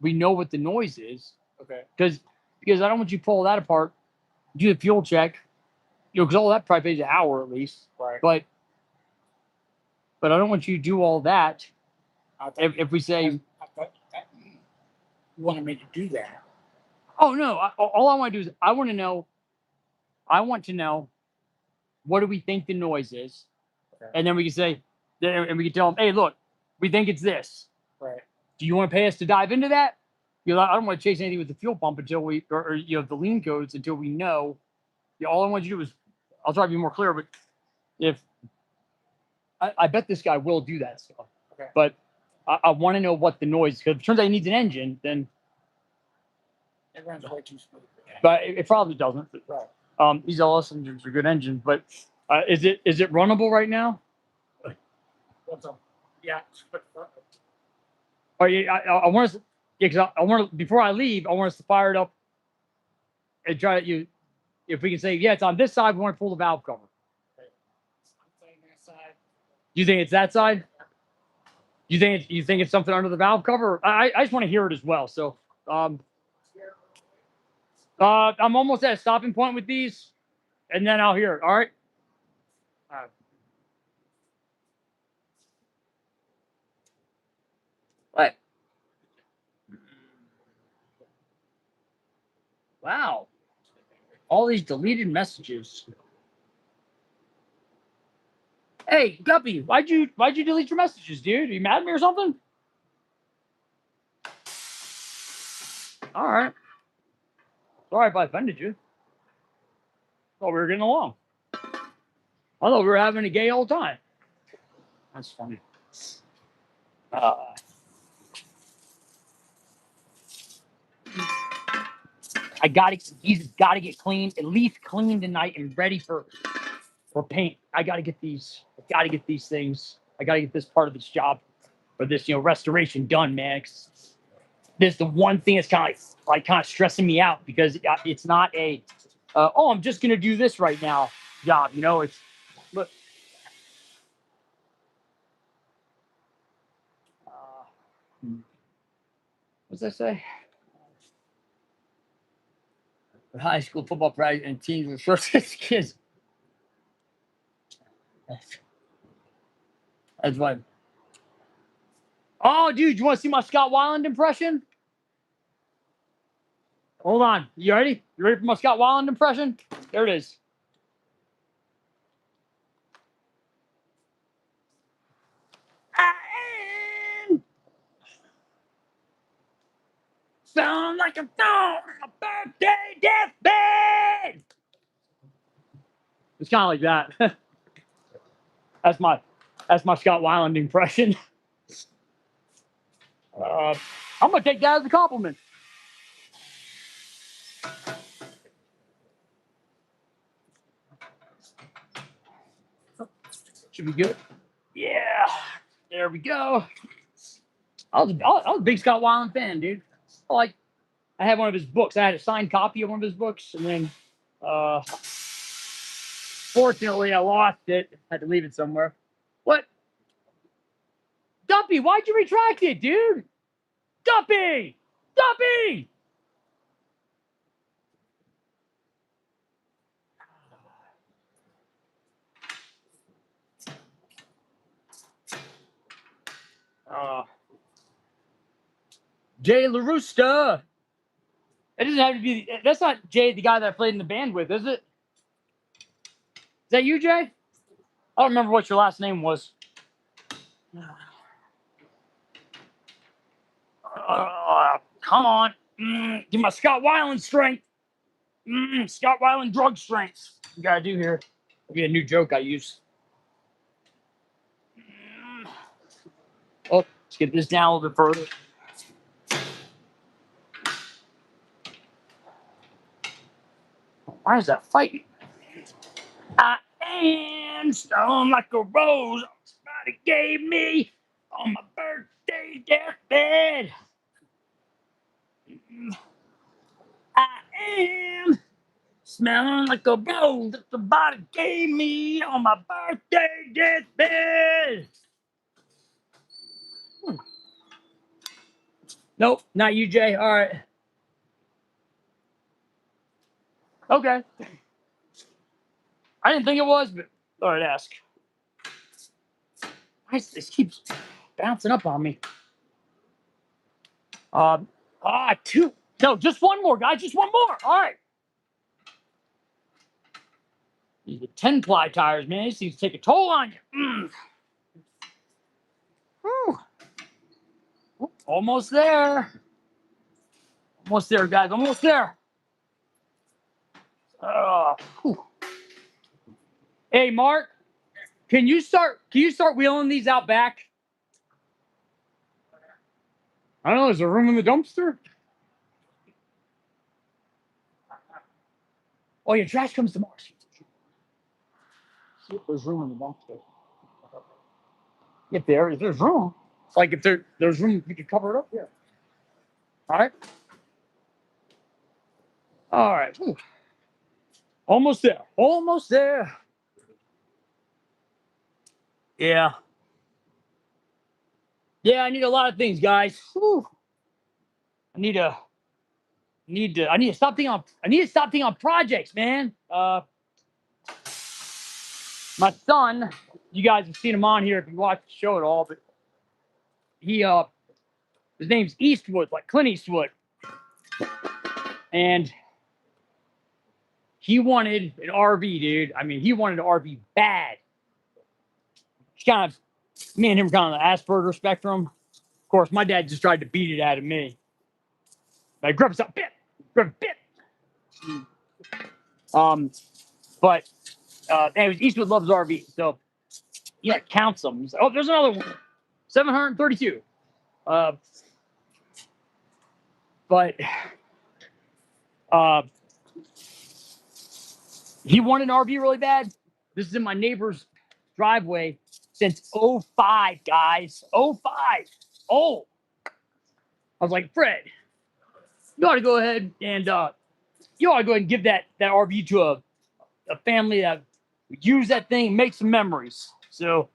we know what the noise is. Okay. Because I don't want you to pull that apart, do the fuel check, because all that probably pays an hour at least. Right. But I don't want you to do all that. If we say you wanted me to do that. Oh no! All I want to do is I want to know what do we think the noise is, okay. And then we can say, and we can tell them, hey, look, we think it's this. Right. Do you want to pay us to dive into that? I don't want to chase anything with the fuel pump until we, or the lean codes until we know. All I want you to do is, I'll try to be more clear, but if I bet this guy will do that stuff. Okay. But I want to know what the noise, because if it turns out he needs an engine, then it runs way too smooth. But it probably doesn't. Right. These LS engines are good engines, but is it runnable right now? Yeah. Oh, yeah. I want us, because I want to, before I leave, I want us to fire it up and try to if we can say, yeah, it's on this side, we want to pull the valve cover. Okay. I'm saying that side. You think it's that side? You think it's something under the valve cover? I just want to hear it as well. So I'm almost at a stopping point with these, and then I'll hear it. All right. What? Wow. All these deleted messages. Hey, Guppy, why'd you delete your messages, dude? Are you mad at me or something? All right. Sorry if I offended you. Thought we were getting along. I thought we were having a gay old time. That's funny. He's got to get cleaned, at least cleaned tonight and ready for paint. I got to get these. I got to get these things. I got to get this part of this job or this, restoration done, man. This is the one thing that's kind of stressing me out because it's not a, I'm just gonna do this right now job. It's look. What's that say? High school football practice and teams with first kids. That's why. Oh, dude, you want to see my Scott Weiland impression? Hold on. You ready? You ready for my Scott Weiland impression? There it is. I am sound like a dog on a birthday deathbed. It's kind of like that. That's my Scott Weiland impression. I'm gonna take that as a compliment. Should be good. Yeah, there we go. I was a big Scott Weiland fan, dude. I had one of his books. I had a signed copy of one of his books, and then fortunately I lost it. Had to leave it somewhere. What? Dumpy, why'd you retract it, dude? Dumpy! Dumpy! Jay LaRusta. It doesn't have to be. That's not Jay, the guy that I played in the band with, is it? Is that you, Jay? I don't remember what your last name was. Come on. Give my Scott Weiland strength. Scott Weiland drug strength. You gotta do here. It'll be a new joke I use. Oh, let's get this down a little bit further. Why is that fighting? I am stoned like a rose somebody gave me on my birthday deathbed. I am smelling like a rose that somebody gave me on my birthday deathbed. Nope, not you, Jay. All right. Okay. I didn't think it was, but all right, ask. This keeps bouncing up on me. Two. No, just one more, guys. Just one more. All right. These are 10-ply tires, man. These things take a toll on you. Almost there. Almost there, guys. Almost there. Hey, Mark, can you start wheeling these out back? I don't know. Is there room in the dumpster? Oh, your trash comes tomorrow. See if there's room in the dumpster. If there's room. Like if there's room, we can cover it up here. All right. All right. Whew. Almost there. Almost there. Yeah. Yeah, I need a lot of things, guys. Whew. I need to stop thinking on projects, man. My son, you guys have seen him on here if you watch the show at all, but his name's Eastwood, like Clint Eastwood. And he wanted an RV, dude. I mean, he wanted an RV bad. He's kind of, me and him are kind of the Asperger spectrum. Of course, my dad just tried to beat it out of me. Like, Griff a bit. But anyways, Eastwood loves RV, so yeah, counts them. Like, oh, there's another one, 732. But He wanted an RV really bad. This is in my neighbor's driveway since '05, guys. '05. Oh, I was like, Fred, you ought to go ahead and give that RV to a family that would use that thing, make some memories. So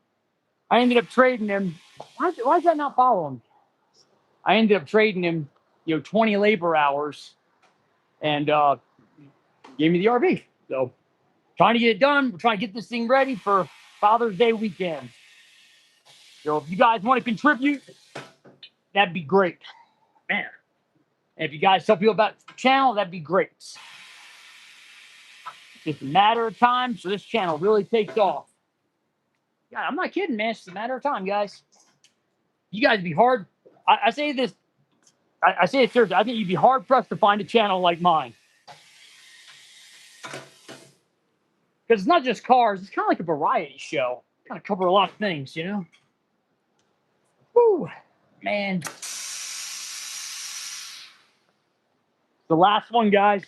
I ended up trading him. Why does that not follow him? I ended up trading him, 20 labor hours, and gave me the RV. So trying to get it done. We're trying to get this thing ready for Father's Day weekend. So if you guys want to contribute, that'd be great, man. And if you guys tell people about the channel, that'd be great. It's just a matter of time, so this channel really takes off. God, I'm not kidding, man. It's just a matter of time, guys. You guys be hard. I say this. I say it seriously. I think you'd be hard pressed to find a channel like mine. Because it's not just cars. It's kind of like a variety show. Kind of cover a lot of things, Woo, man. The last one, guys.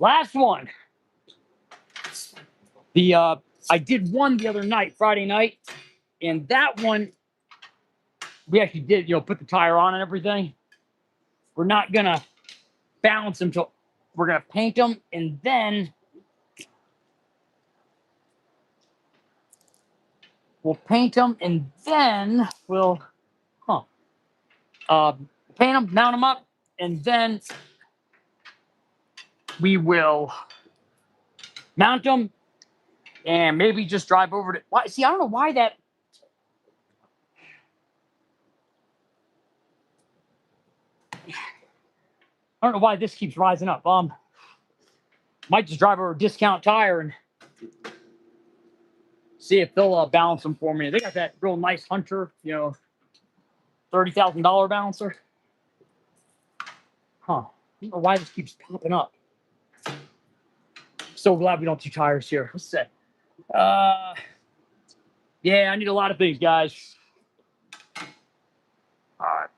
Last one. I did one the other night, Friday night, and that one we actually did, put the tire on and everything. We're not gonna balance them till we're gonna paint them, and then we'll paint them, and then we'll paint them, mount them up, and then we will mount them and maybe just drive over to. See, I don't know why that. I don't know why this keeps rising up. Might just drive over a Discount Tire and see if they'll balance them for me. They got that real nice Hunter, $30,000 balancer. Huh. I don't know why this keeps popping up. So glad we don't do tires here. What's that? Yeah, I need a lot of things, guys. All right.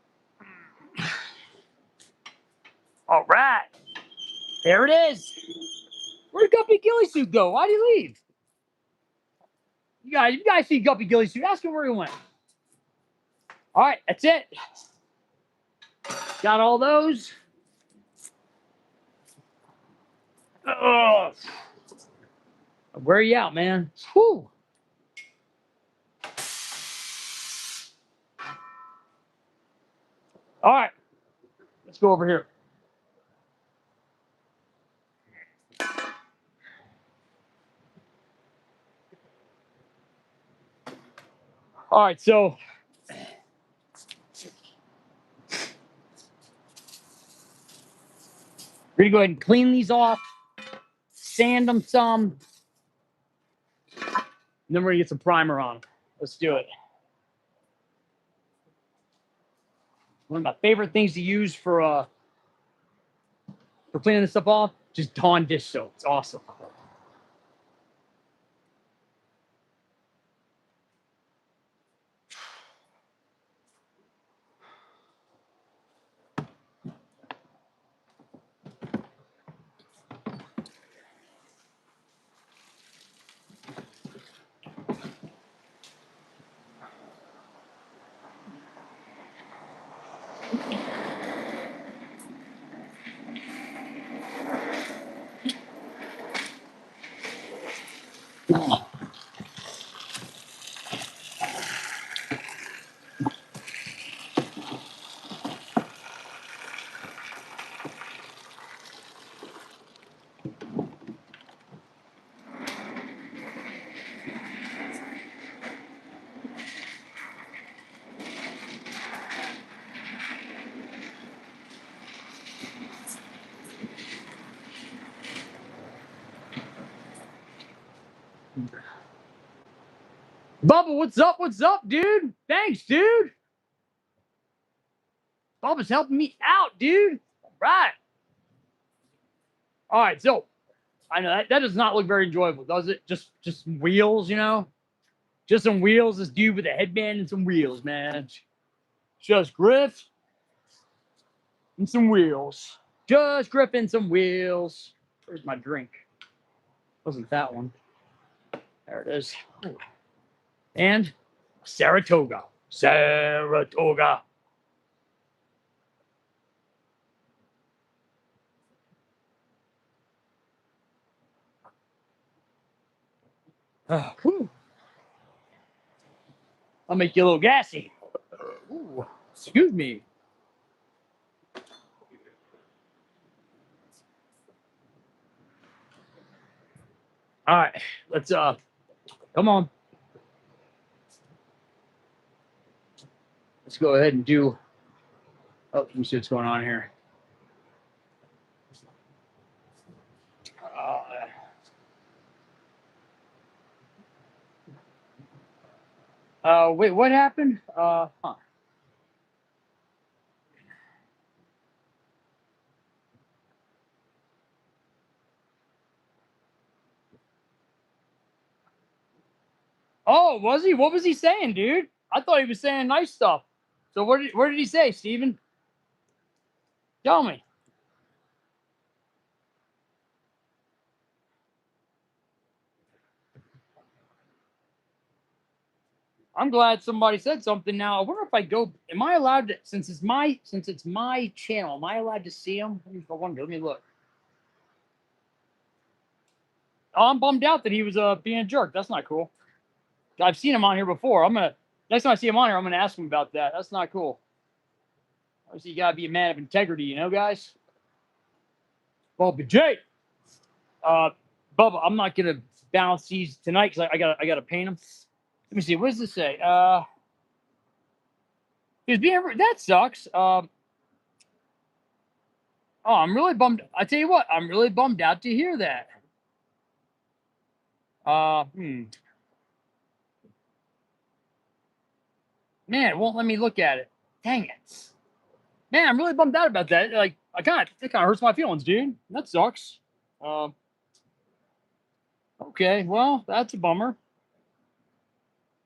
All right. There it is. Where'd Guppy Gilly Suit go? Why'd he leave? You guys see Guppy Gilly Suit? Ask him where he went. All right, that's it. Got all those. Where are you out, man? Whew. All right, let's go over here. All right, so we're gonna go ahead and clean these off, sand them some, and then we're gonna get some primer on them. Let's do it. One of my favorite things to use for cleaning this stuff off, just Dawn dish soap. It's awesome. Bubba, what's up? What's up, dude? Thanks, dude. Bubba's helping me out, dude. All right. All right, so I know that does not look very enjoyable, does it? Just some wheels, Just some wheels. This dude with a headband and some wheels, man. Just Griff. and some wheels. Just Griff and some wheels. Where's my drink? Wasn't that one? There it is. And Saratoga. Saratoga. Whew. I'll make you a little gassy. Ooh, excuse me. All right, let's come on. Let's go ahead and do. Oh, let me see what's going on here. Wait, what happened? Huh. Oh, was he? What was he saying, dude? I thought he was saying nice stuff. So what did he say, Steven? Tell me. I'm glad somebody said something. Now I wonder if I go. Am I allowed to? Since it's my channel, am I allowed to see him? I wonder. Let me look. Oh, I'm bummed out that he was being a jerk. That's not cool. I've seen him on here before. Next time I see him on here, I'm gonna ask him about that. That's not cool. Obviously, you gotta be a man of integrity, you know, guys. Bubba J. Bubba, I'm not gonna balance these tonight because I gotta paint them. Let me see. What does this say? He was being that sucks. Oh, I'm really bummed. I tell you what, I'm really bummed out to hear that. Man, it won't let me look at it. Dang it. Man, I'm really bummed out about that. Like, it kind of hurts my feelings, dude. That sucks. Okay, well, that's a bummer.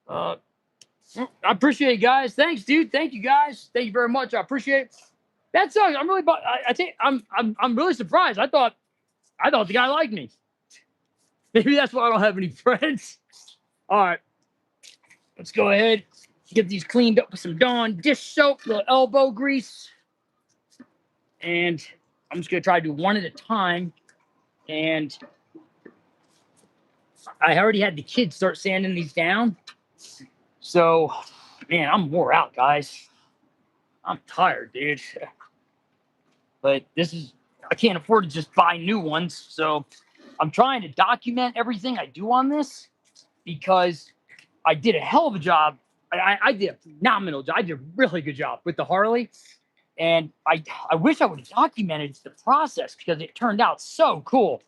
I appreciate it, guys. Thanks, dude. Thank you, guys. Thank you very much. I appreciate it. That sucks. I'm really, I think I'm really surprised. I thought the guy liked me. Maybe that's why I don't have any friends. All right, let's go ahead. Get these cleaned up with some Dawn dish soap, little elbow grease, and I'm just gonna try to do one at a time. And I already had the kids start sanding these down. So, man, I'm wore out, guys. I'm tired, dude. But I can't afford to just buy new ones. So I'm trying to document everything I do on this because I did a hell of a job. I did a phenomenal job. I did a really good job with the Harley. And I wish I would have documented the process because it turned out so cool.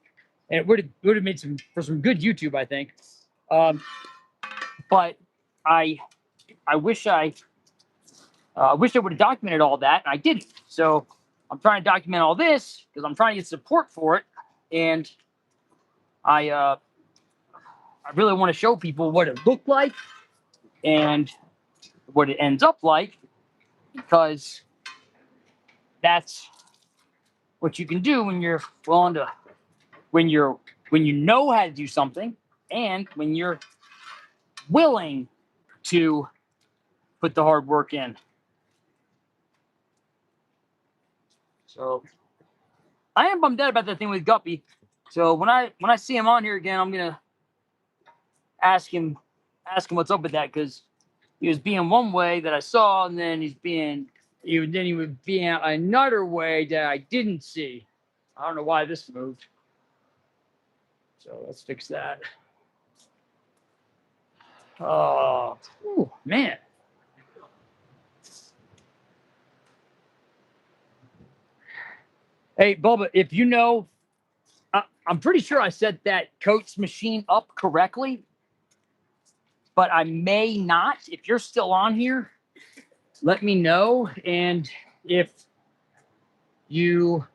And it would have made for some good YouTube, I think. But I wish I would have documented all that, and I didn't. So I'm trying to document all this because I'm trying to get support for it, and I really want to show people what it looked like and what it ends up like, because that's what you can do when you're willing to, when you know how to do something, and when you're willing to put the hard work in. So I am bummed out about that thing with Guppy. So when I see him on here again, I'm gonna ask him what's up with that, because he was being one way that I saw, and then he would be another way that I didn't see. I don't know why this moved. So let's fix that. Oh, man. Hey, Bubba, if you know, I'm pretty sure I set that Coates machine up correctly, but I may not. If you're still on here, let me know. And if you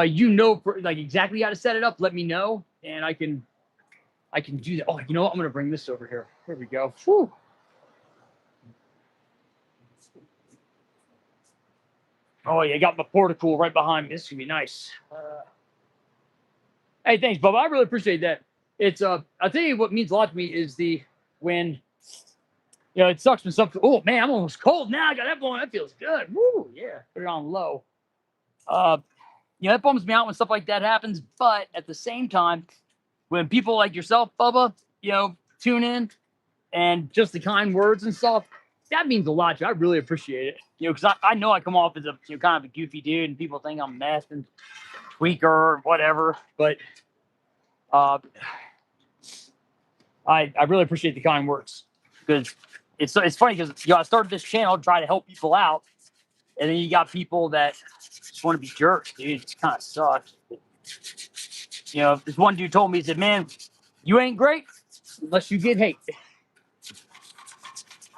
you know like exactly how to set it up, let me know, and I can do that. Oh, you know what? I'm gonna bring this over here. Here we go. Whew. Oh yeah, got my portico right behind me. This is gonna be nice. Hey, thanks, Bubba. I really appreciate that. It's I'll tell you what means a lot to me is when it sucks when something. Oh man, I'm almost cold now. I got that blowing. That feels good. Woo, yeah. Put it on low. Uh, that bums me out when stuff like that happens. But at the same time, when people like yourself, Bubba, tune in and just the kind words and stuff, that means a lot to you. I really appreciate it. Because I know I come off as a kind of a goofy dude, and people think I'm a mess and tweaker or whatever. But I really appreciate the kind words, because it's funny because I started this channel to try to help people out, and then you got people that just want to be jerks, dude. It kind of sucks. This one dude told me, he said, "Man, you ain't great unless you get hate."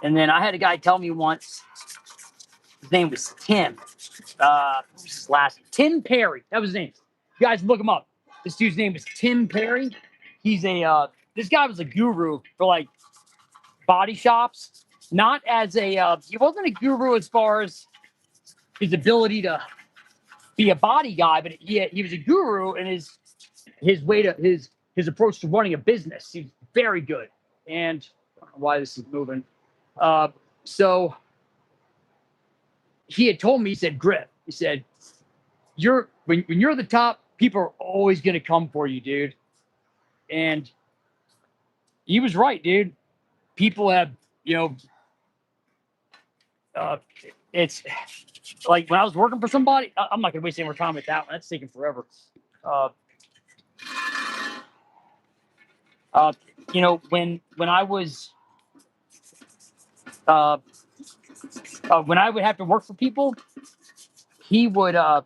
And then I had a guy tell me once, his name was Tim. What was his last name? Tim Perry. That was his name. You guys look him up. This dude's name is Tim Perry. He's this guy was a guru for like body shops. Not as he wasn't a guru as far as his ability to be a body guy, but he was a guru in his way to his approach to running a business. He's very good. And I don't know why this is moving. So he had told me, he said, Griff, he said, when you're the top, people are always gonna come for you, dude. And he was right, dude. People have, it's like when I was working for somebody, I'm not gonna waste any more time with that one. That's taking forever. Uh, when I was when I would have to work for people, he would the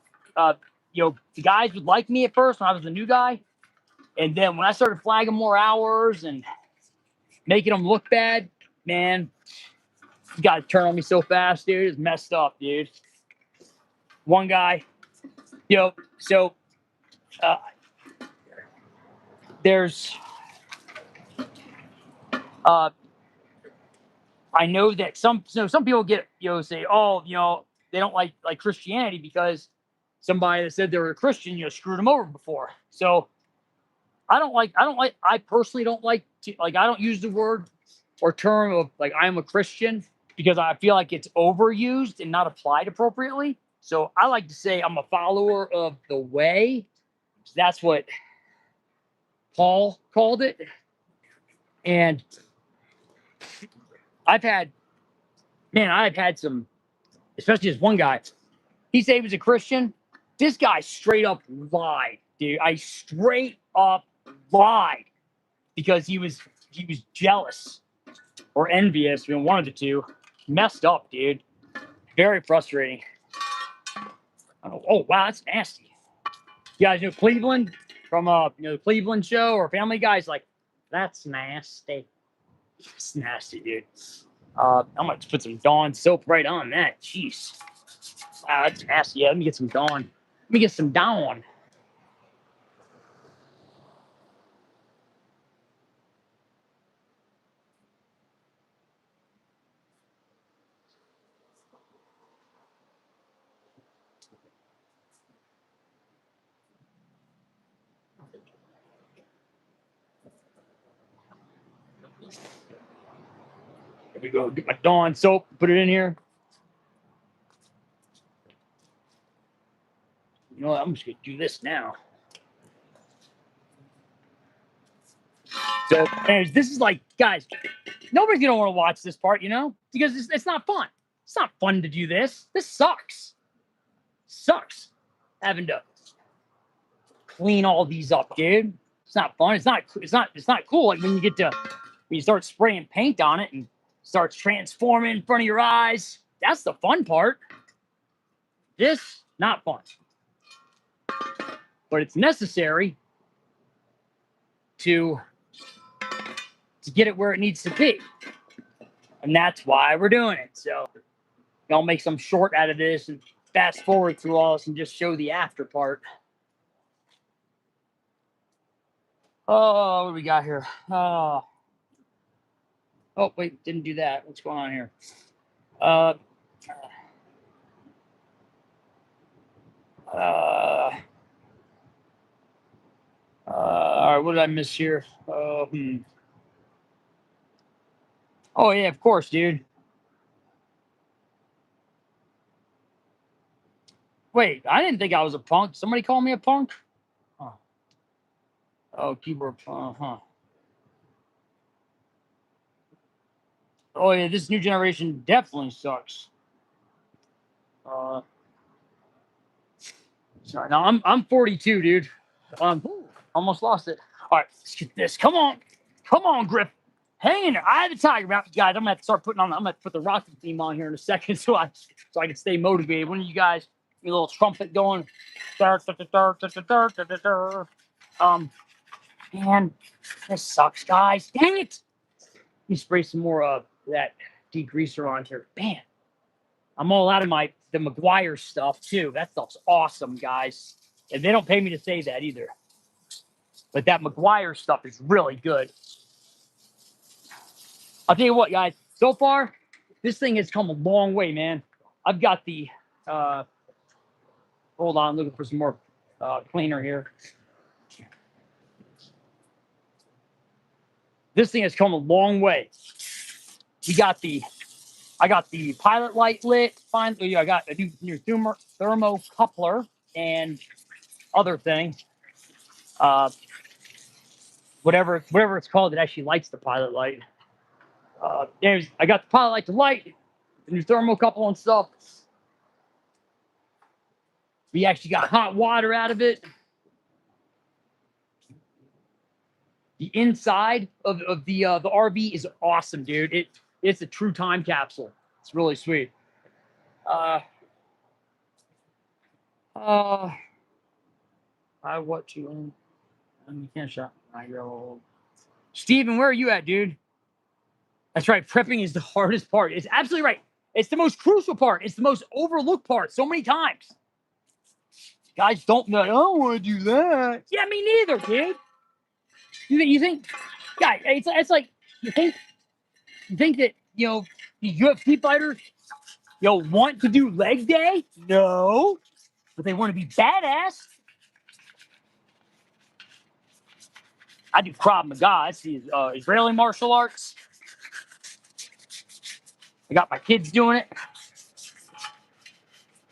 guys would like me at first when I was the new guy, and then when I started flagging more hours and making them look bad, man, you got to turn on me so fast, dude. It's messed up, dude. One guy, so uh, there's I know that some people get say, oh, they don't like Christianity because somebody that said they were a Christian screwed them over before. So I personally don't like to, I don't use the word or term of like I'm a Christian, because I feel like it's overused and not applied appropriately. So I like to say I'm a follower of the way. That's what Paul called it. And I've had some, especially this one guy. He said he was a Christian. This guy straight up lied, dude. I straight up lied because he was jealous or envious. One of the two. Messed up, dude. Very frustrating. Oh wow, that's nasty. You guys know Cleveland from the Cleveland show or Family Guy's like, that's nasty. It's nasty, dude. I'm gonna put some Dawn soap right on that. Jeez. Wow, that's nasty. Yeah, let me get some Dawn. Let me get some Dawn. Here we go. Get my Dawn soap. Put it in here. You know what? I'm just gonna do this now. So, anyways, this is like, guys, nobody's gonna want to watch this part, because it's not fun. It's not fun to do this. This sucks. Sucks having to clean all these up, dude. It's not fun. It's not cool. Like when you start spraying paint on it and starts transforming in front of your eyes. That's the fun part. This, not fun. But it's necessary to get it where it needs to be. And that's why we're doing it. So I'll make some short out of this and fast forward through all this and just show the after part. Oh, what do we got here? Oh, wait, didn't do that. What's going on here? All right, what did I miss here? Oh yeah, of course, dude. Wait, I didn't think I was a punk. Somebody call me a punk? Oh, oh keyboard. Huh. Oh yeah, this new generation definitely sucks. Sorry, now I'm 42, dude. Almost lost it. All right, let's get this. Come on, Griff. Hang in there. I had the tiger out, guys. I'm gonna have to start putting on. I'm gonna put the rocket theme on here in a second, so I can stay motivated. One of you guys, your little trumpet going. Man, this sucks, guys. Dang it. Let me spray some more of that degreaser on here. Man, I'm all out of the McGuire stuff too. That stuff's awesome, guys. And they don't pay me to say that either. But that McGuire stuff is really good. I'll tell you what, guys. So far, this thing has come a long way, man. I've got the hold on, looking for some more cleaner here. This thing has come a long way. I got the pilot light lit. Finally, I got a new thermocoupler and other thing. Whatever it's called, it actually lights the pilot light. I got the pilot light to light, the new thermocouple and stuff. We actually got hot water out of it. The inside of the RV is awesome, dude. It's a true time capsule. It's really sweet. I what you can't shop 9-year-old. Steven, where are you at, dude? That's right. Prepping is the hardest part. It's absolutely right. It's the most crucial part. It's the most overlooked part so many times. Guys don't know. I don't want to do that. Yeah, me neither, dude. You think, yeah, it's like you think that the UFC fighters want to do leg day? No, but they want to be badass. I do Krav Maga. It's the Israeli martial arts. I got my kids doing it.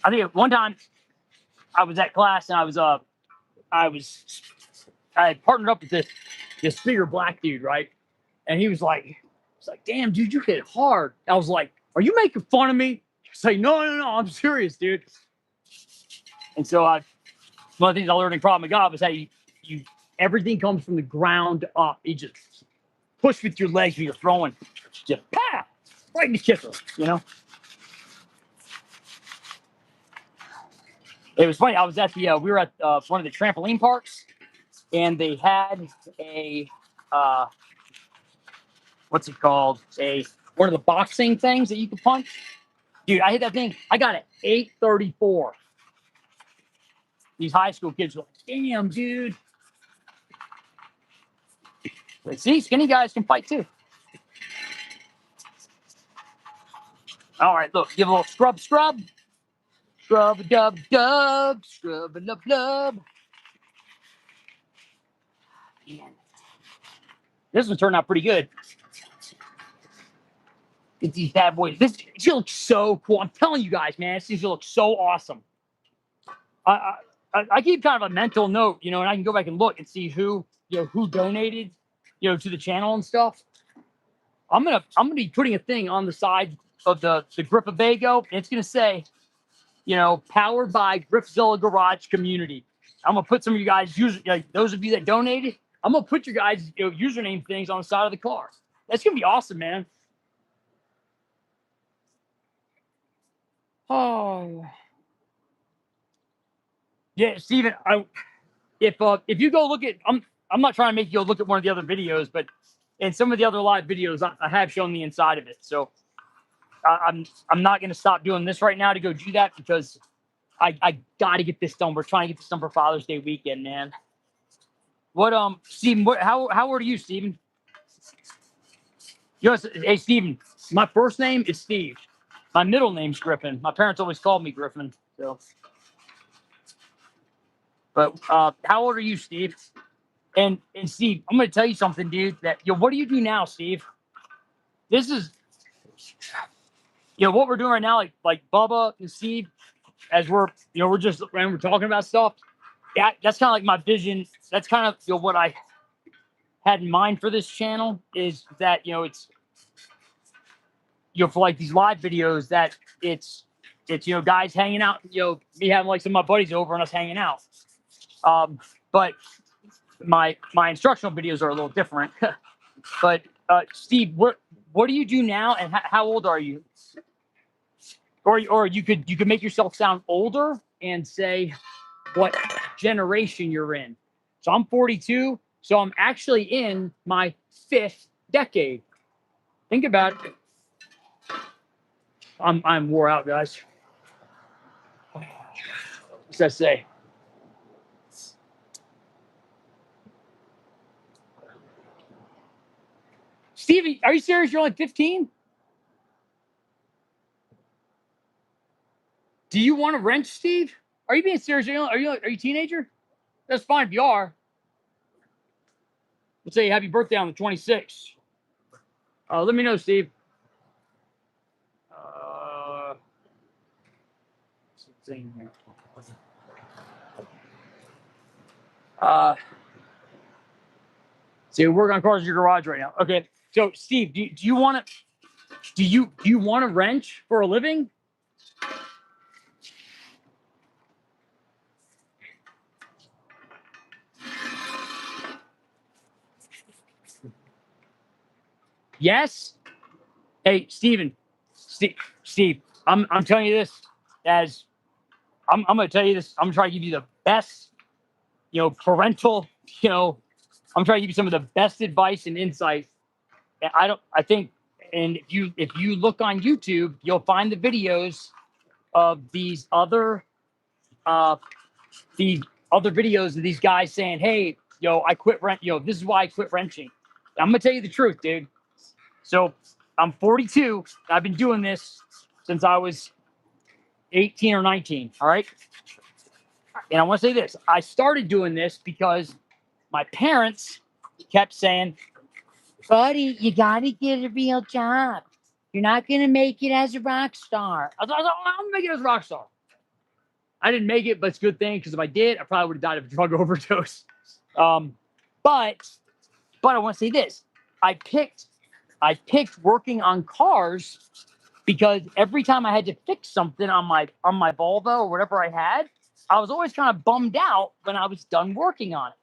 I think one time I was at class and I had partnered up with this bigger black dude, right? And he was like, damn, dude, you hit hard. I was like, are you making fun of me? He's like, no, I'm serious, dude. And so one of the things I learned in Krav Maga was how you everything comes from the ground up. You just push with your legs when you're throwing. Just pow, right in the kisser, It was funny. I was at we were at one of the trampoline parks, and they had a what's it called? One of the boxing things that you can punch. Dude, I hit that thing. I got it 834. These high school kids were like, damn, dude. But see, skinny guys can fight too. All right, look, give a little scrub. Scrub a dub, scrub a lub. Man, this one turned out pretty good. Get these bad boys. This looks so cool. I'm telling you guys, man, this looks so awesome. I keep kind of a mental note, and I can go back and look and see who donated, to the channel and stuff. I'm gonna be putting a thing on the side of the Griffebago, and it's gonna say, powered by Griffzilla Garage Community. I'm gonna put some of you guys those of you that donated. I'm gonna put your guys' username things on the side of the car. That's gonna be awesome, man. Oh. Yeah, Steven, if you go look at I'm not trying to make you go look at one of the other videos, but in some of the other live videos, I have shown the inside of it. So I'm not going to stop doing this right now to go do that because I got to get this done. We're trying to get this done for Father's Day weekend, man. What Steven? How old are you, Steven? Hey, Steven. My first name is Steve. My middle name's Griffin. My parents always called me Griffin. So But how old are you, Steve? And Steve, I'm gonna tell you something, dude. That what do you do now, Steve? This is what we're doing right now, like Bubba and Steve, as we're we're just when we're talking about stuff. Yeah, that's kind of like my vision. That's kind of what I had in mind for this channel is that it's for like these live videos that it's guys hanging out, me having like some of my buddies over and us hanging out. But my instructional videos are a little different. But Steve, what do you do now, and how old are you? Or you could make yourself sound older and say what generation you're in. So I'm 42, so I'm actually in my 5th decade. Think about it. I'm wore out, guys. What's that say? Stevie, are you serious? You're only 15? Do you want to wrench, Steve? Are you being serious? Are you a teenager? That's fine if you are. Let's say happy birthday on the 26th. Let me know, Steve. Here. So you work on cars in your garage right now. Okay. So Steve, do you want to wrench for a living? Yes. Hey, Steve, I'm telling you this as I'm going to tell you this. I'm trying to give you the best, parental, I'm trying to give you some of the best advice and insight. And I think, and if you look on YouTube, you'll find the videos of these other videos of these guys saying, hey, I quit rent. This is why I quit wrenching. I'm going to tell you the truth, dude. So I'm 42. I've been doing this since I was 18 or 19. All right. And I want to say this. I started doing this because my parents kept saying, buddy, you got to get a real job. You're not going to make it as a rock star. I was like, I'm going to make it as a rock star. I didn't make it, but it's a good thing because if I did, I probably would have died of a drug overdose. But I want to say this. I picked working on cars because every time I had to fix something on my Volvo or whatever I had, I was always kind of bummed out when I was done working on it.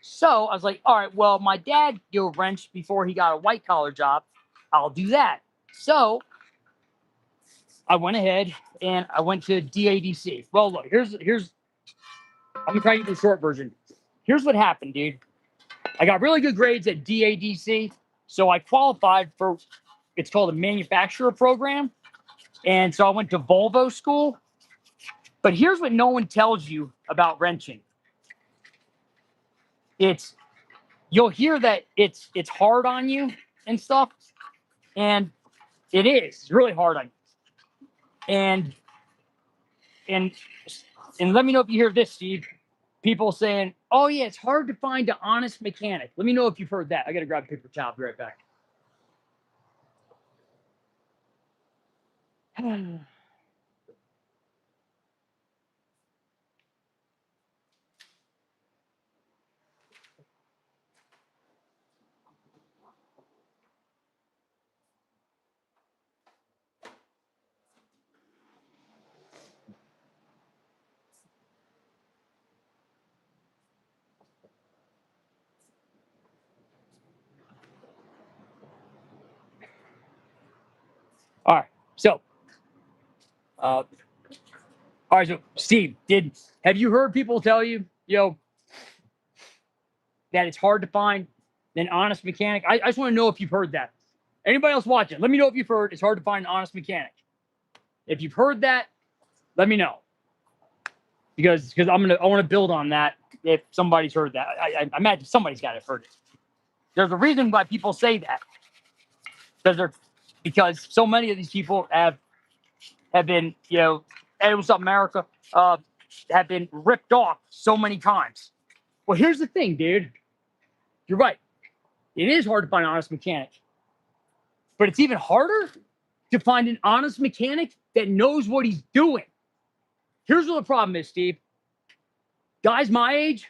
So I was like, all right, well, my dad wrenched before he got a white collar job. I'll do that. So I went ahead and I went to DADC. Well, look, here's I'm gonna try to get the short version. Here's what happened, dude. I got really good grades at DADC, so I qualified for it's called a manufacturer program. And so I went to Volvo school. But here's what no one tells you about wrenching. You'll hear that it's hard on you and stuff. And it is. It's really hard on you. And let me know if you hear this, Steve. People saying, oh, yeah, it's hard to find an honest mechanic. Let me know if you've heard that. I got to grab a paper towel. I'll be right back. All right. So, all right. So, Steve, have you heard people tell you, that it's hard to find an honest mechanic? I just want to know if you've heard that. Anybody else watching? Let me know if you've heard it's hard to find an honest mechanic. If you've heard that, let me know. Because I want to build on that. If somebody's heard that, I imagine somebody's got to have heard it. There's a reason why people say that. Because so many of these people have been, hey, what's up, America? have been ripped off so many times. Well, here's the thing, dude. You're right. It is hard to find an honest mechanic. But it's even harder to find an honest mechanic that knows what he's doing. Here's what the problem is, Steve. Guys my age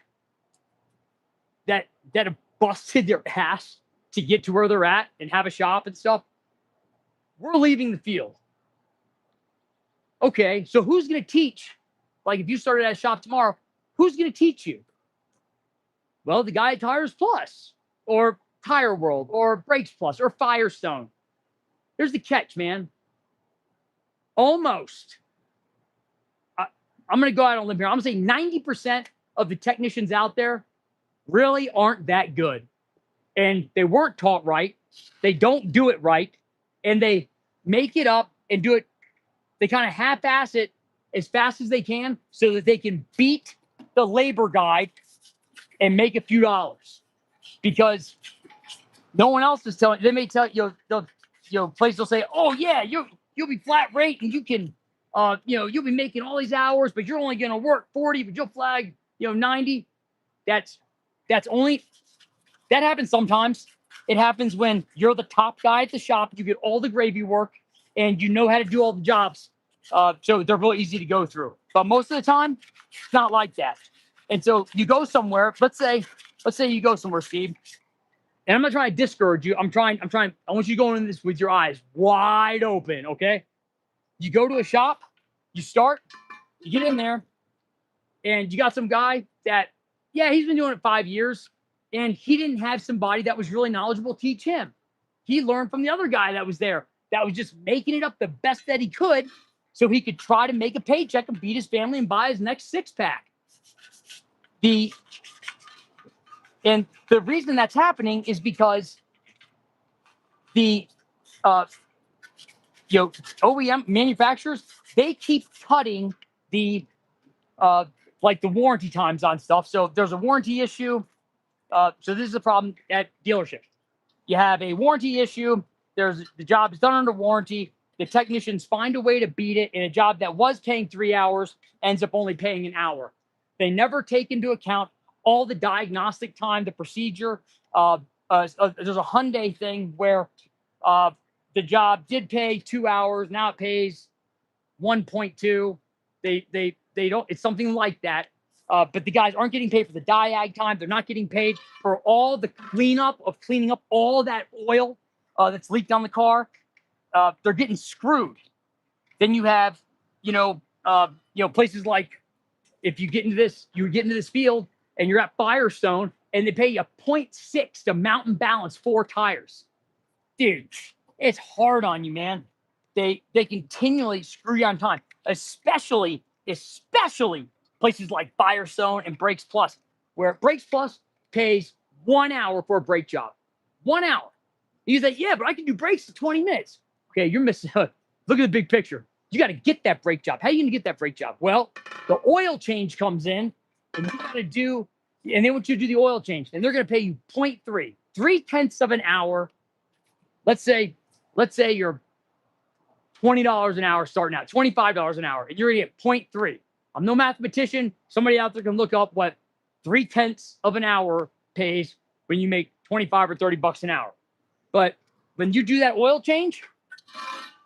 that have busted their ass to get to where they're at and have a shop and stuff, we're leaving the field. Okay, so who's going to teach? Like if you started at a shop tomorrow, who's going to teach you? Well, the guy at Tires Plus or Tire World or Brakes Plus or Firestone. Here's the catch, man. Almost. I'm going to go out on a limb here. I'm going to say 90% of the technicians out there really aren't that good. And they weren't taught right. They don't do it right. And they make it up and do it. They kind of half-ass it as fast as they can so that they can beat the labor guide and make a few dollars. Because no one else is telling. They may tell you, place will say, "Oh yeah, you'll be flat rate and you can, you'll be making all these hours, but you're only going to work 40, but you'll flag, 90." That happens sometimes. It happens when you're the top guy at the shop. You get all the gravy work, and you know how to do all the jobs. So they're really easy to go through. But most of the time, it's not like that. And so you go somewhere. Let's say you go somewhere, Steve. And I'm not trying to discourage you. I want you to go into this with your eyes wide open, okay? You go to a shop, you get in there, and you got some guy that, yeah, he's been doing it 5 years, and he didn't have somebody that was really knowledgeable teach him. He learned from the other guy that was there, that was just making it up the best that he could so he could try to make a paycheck and feed his family and buy his next six-pack. And the reason that's happening is because the OEM manufacturers, they keep cutting the warranty times on stuff. So if there's a warranty issue, so this is a problem at dealership. You have a warranty issue. The job is done under warranty. The technicians find a way to beat it, and a job that was paying 3 hours ends up only paying an hour. They never take into account all the diagnostic time, the procedure. There's a Hyundai thing where the job did pay 2 hours. Now it pays 1.2. They don't. It's something like that. But the guys aren't getting paid for the diag time. They're not getting paid for all the cleaning up all that oil that's leaked on the car. They're getting screwed. Then you have, places like if you get into this field and you're at Firestone and they pay you 0.6 to mountain balance 4 tires. Dude, it's hard on you, man. They continually screw you on time, especially places like Firestone and Brakes Plus, where Brakes Plus pays 1 hour for a brake job. 1 hour. You say, yeah, but I can do brakes in 20 minutes. Okay, you're missing. Look at the big picture. You got to get that brake job. How are you going to get that brake job? Well, the oil change comes in, and you got to do, and they want you to do the oil change, and they're going to pay you 0.3, 0.3 of an hour. Let's say you're $20 an hour starting out, $25 an hour, and you're going to get 0.3. I'm no mathematician. Somebody out there can look up what 0.3 of an hour pays when you make 25 or 30 bucks an hour. But when you do that oil change,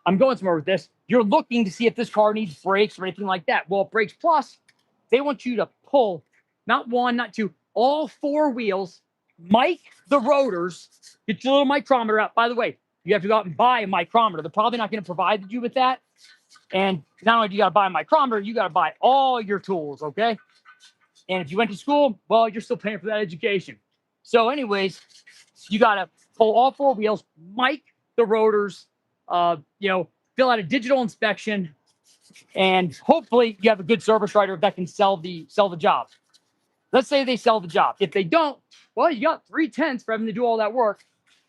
I'm going somewhere with this. You're looking to see if this car needs brakes or anything like that. Well, Brakes Plus, they want you to pull not one, not two, all 4 wheels, mic the rotors, get your little micrometer out. By the way, you have to go out and buy a micrometer. They're probably not going to provide you with that. And not only do you got to buy a micrometer, you got to buy all your tools, okay? And if you went to school, well, you're still paying for that education. So anyways, you got to pull all 4 wheels, mic the rotors, fill out a digital inspection, and hopefully you have a good service writer that can sell the job. Let's say they sell the job. If they don't, well, you got 0.3 for having to do all that work.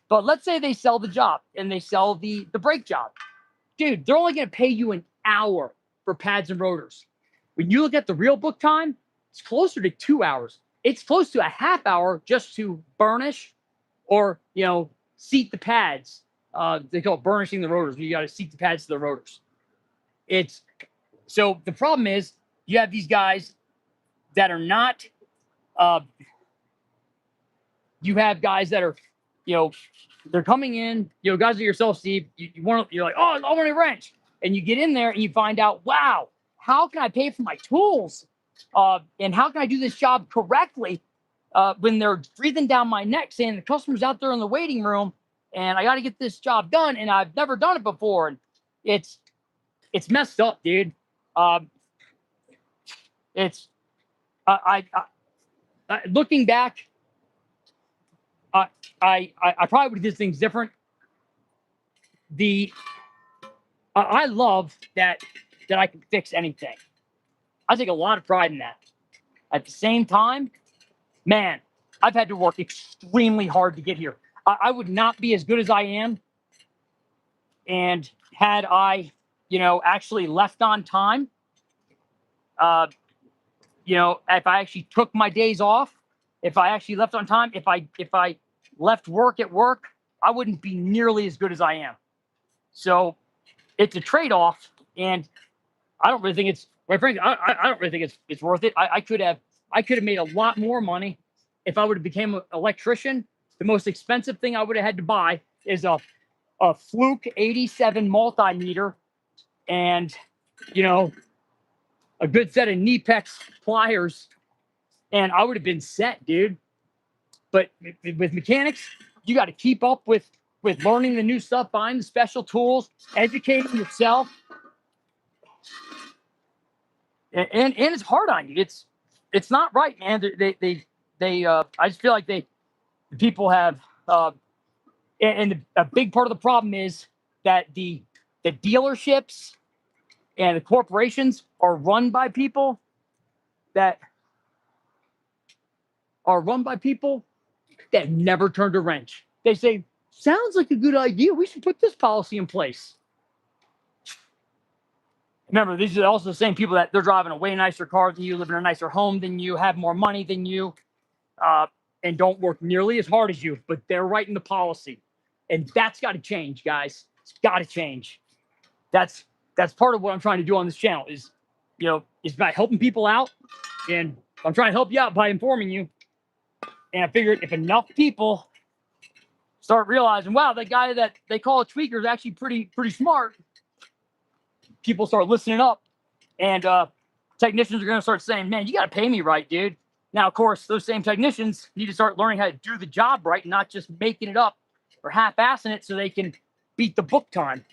But let's say they sell the job and they sell the brake job. Dude, they're only going to pay you an hour for pads and rotors. When you look at the real book time, it's closer to 2 hours. It's close to a half hour just to burnish or, seat the pads. They call it burnishing the rotors. You got to seat the pads to the rotors. So the problem is you have these guys that are not, you have guys that are, they're coming in, guys like yourself, Steve, you're like, oh, I want a wrench. And you get in there and you find out, wow, how can I pay for my tools? And how can I do this job correctly? When they're breathing down my neck saying the customer's out there in the waiting room and I got to get this job done and I've never done it before. And it's messed up, dude. It's, I looking back, I probably would have did things different. I love that I can fix anything. I take a lot of pride in that. At the same time, man, I've had to work extremely hard to get here. I would not be as good as I am. And had I, actually left on time, if I actually took my days off, if I actually left on time, if I left work at work, I wouldn't be nearly as good as I am. So it's a trade-off, and I don't really think it's, quite frankly, I don't really think it's worth it. I could have made a lot more money if I would have became an electrician. The most expensive thing I would have had to buy is a Fluke 87 multimeter and, a good set of Kneepex pliers, and I would have been set, dude. But with mechanics, you got to keep up with learning the new stuff, buying the special tools, educating yourself. And it's hard on you. It's not right, man. They I just feel like people have and a big part of the problem is that the dealerships and the corporations are run by people that never turned a wrench. They say, sounds like a good idea. We should put this policy in place. Remember, these are also the same people that they're driving a way nicer car than you, live in a nicer home than you, have more money than you, and don't work nearly as hard as you, but they're writing the policy. And that's got to change, guys. It's got to change. That's part of what I'm trying to do on this channel is by helping people out. And I'm trying to help you out by informing you. And I figured if enough people start realizing, wow, that guy that they call a tweaker is actually pretty smart, people start listening up, and technicians are going to start saying, man, you got to pay me right, dude. Now, of course, those same technicians need to start learning how to do the job right, not just making it up or half-assing it so they can beat the book time.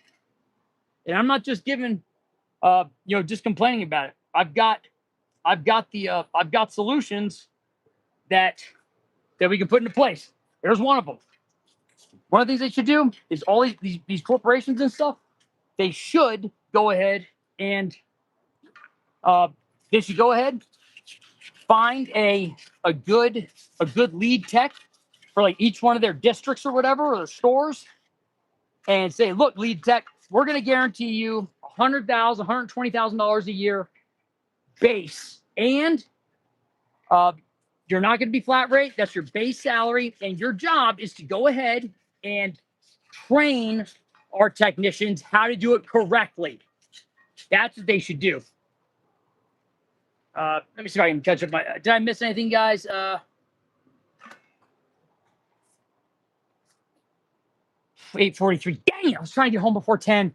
And I'm not just giving, just complaining about it. I've got solutions that we can put into place. There's one of them. One of the things they should do is all these corporations and stuff, they should go ahead and find a good lead tech for like each one of their districts or whatever, or their stores, and say, look, lead tech, we're going to guarantee you $100,000, $120,000 a year base, and you're not going to be flat rate. That's your base salary, and your job is to go ahead and train our technicians how to do it correctly. That's what they should do. Let me see if I can catch up. Did I miss anything, guys? 8:43. Dang it! I was trying to get home before 10.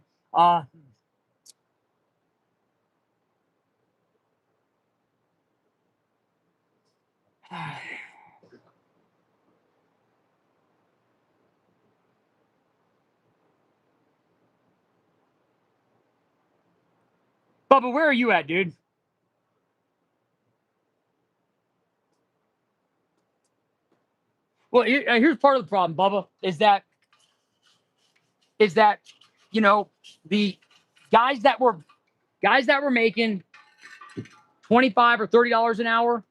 Bubba, where are you at, dude? Well, here's part of the problem, Bubba, is that the guys that were making $25 or $30 an hour,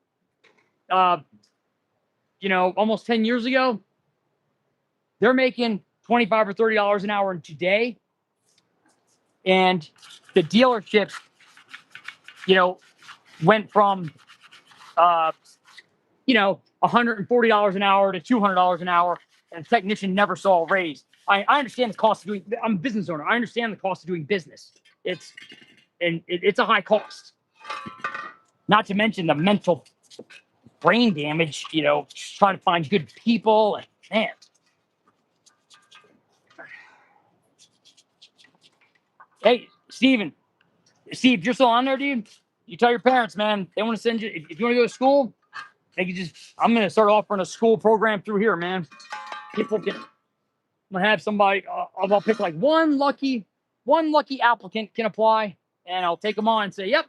almost 10 years ago, they're making $25 or $30 an hour today, and the dealerships, went from $140 an hour to $200 an hour, and the technician never saw a raise. I understand the cost of doing. I'm a business owner. I understand the cost of doing business. It's a high cost. Not to mention the mental brain damage, you know, trying to find good people. And man, hey, Steven, Steve, you're still on there, dude? You tell your parents, man, they want to send you, if you want to go to school, they can just, I'm going to start offering a school program through here, man. People can, I'm going to have somebody, I'll pick like one lucky applicant can apply, and I'll take them on and say, yep,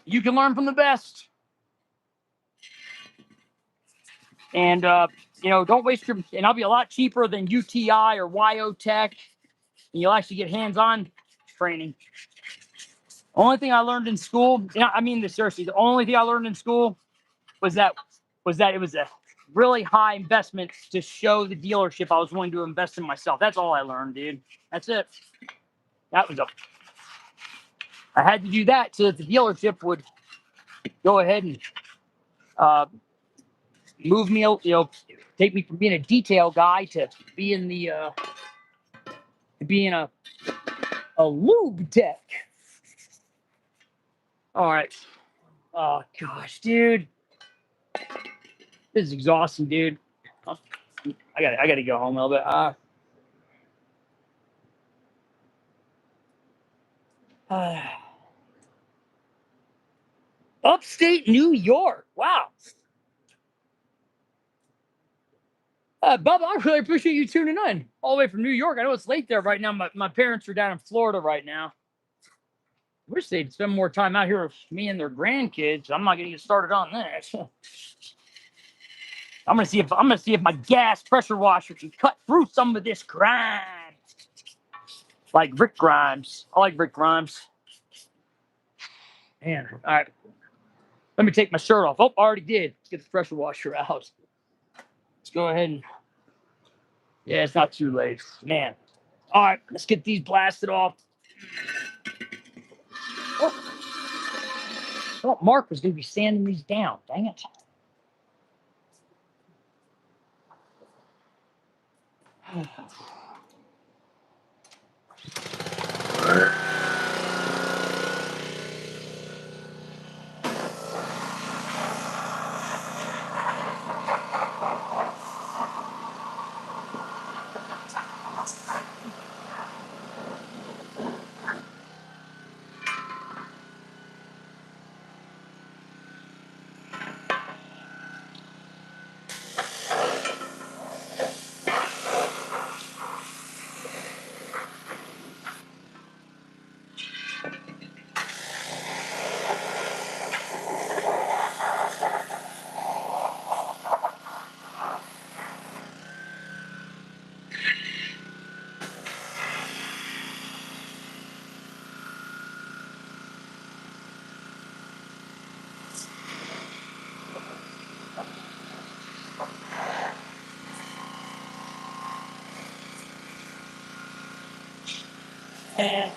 you can learn from the best. And, you know, don't waste your, and I'll be a lot cheaper than UTI or YO Tech. And you'll actually get hands-on training. Only thing I learned in school, you know, I mean this seriously, the only thing I learned in school was that it was a really high investment to show the dealership I was willing to invest in myself. That's all I learned, dude. That's it. That was I had to do that so that the dealership would go ahead and move me, you know, take me from being a detail guy to being a lube tech. All right. Oh gosh, dude, this is exhausting, dude. I gotta go home a little bit. Upstate New York. Wow. Bob, I really appreciate you tuning in all the way from New York. I know it's late there right now. My parents are down in Florida right now. I wish they'd spend more time out here with me and their grandkids. I'm not gonna get started on this. I'm gonna see if my gas pressure washer can cut through some of this grime. Like Rick Grimes. I like Rick Grimes. Man, all right. Let me take my shirt off. Oh, I already did. Let's get the pressure washer out. Let's go ahead and, yeah, it's not too late. Man. All right, let's get these blasted off. Oh, I thought Mark was going to be sanding these down. Dang it. And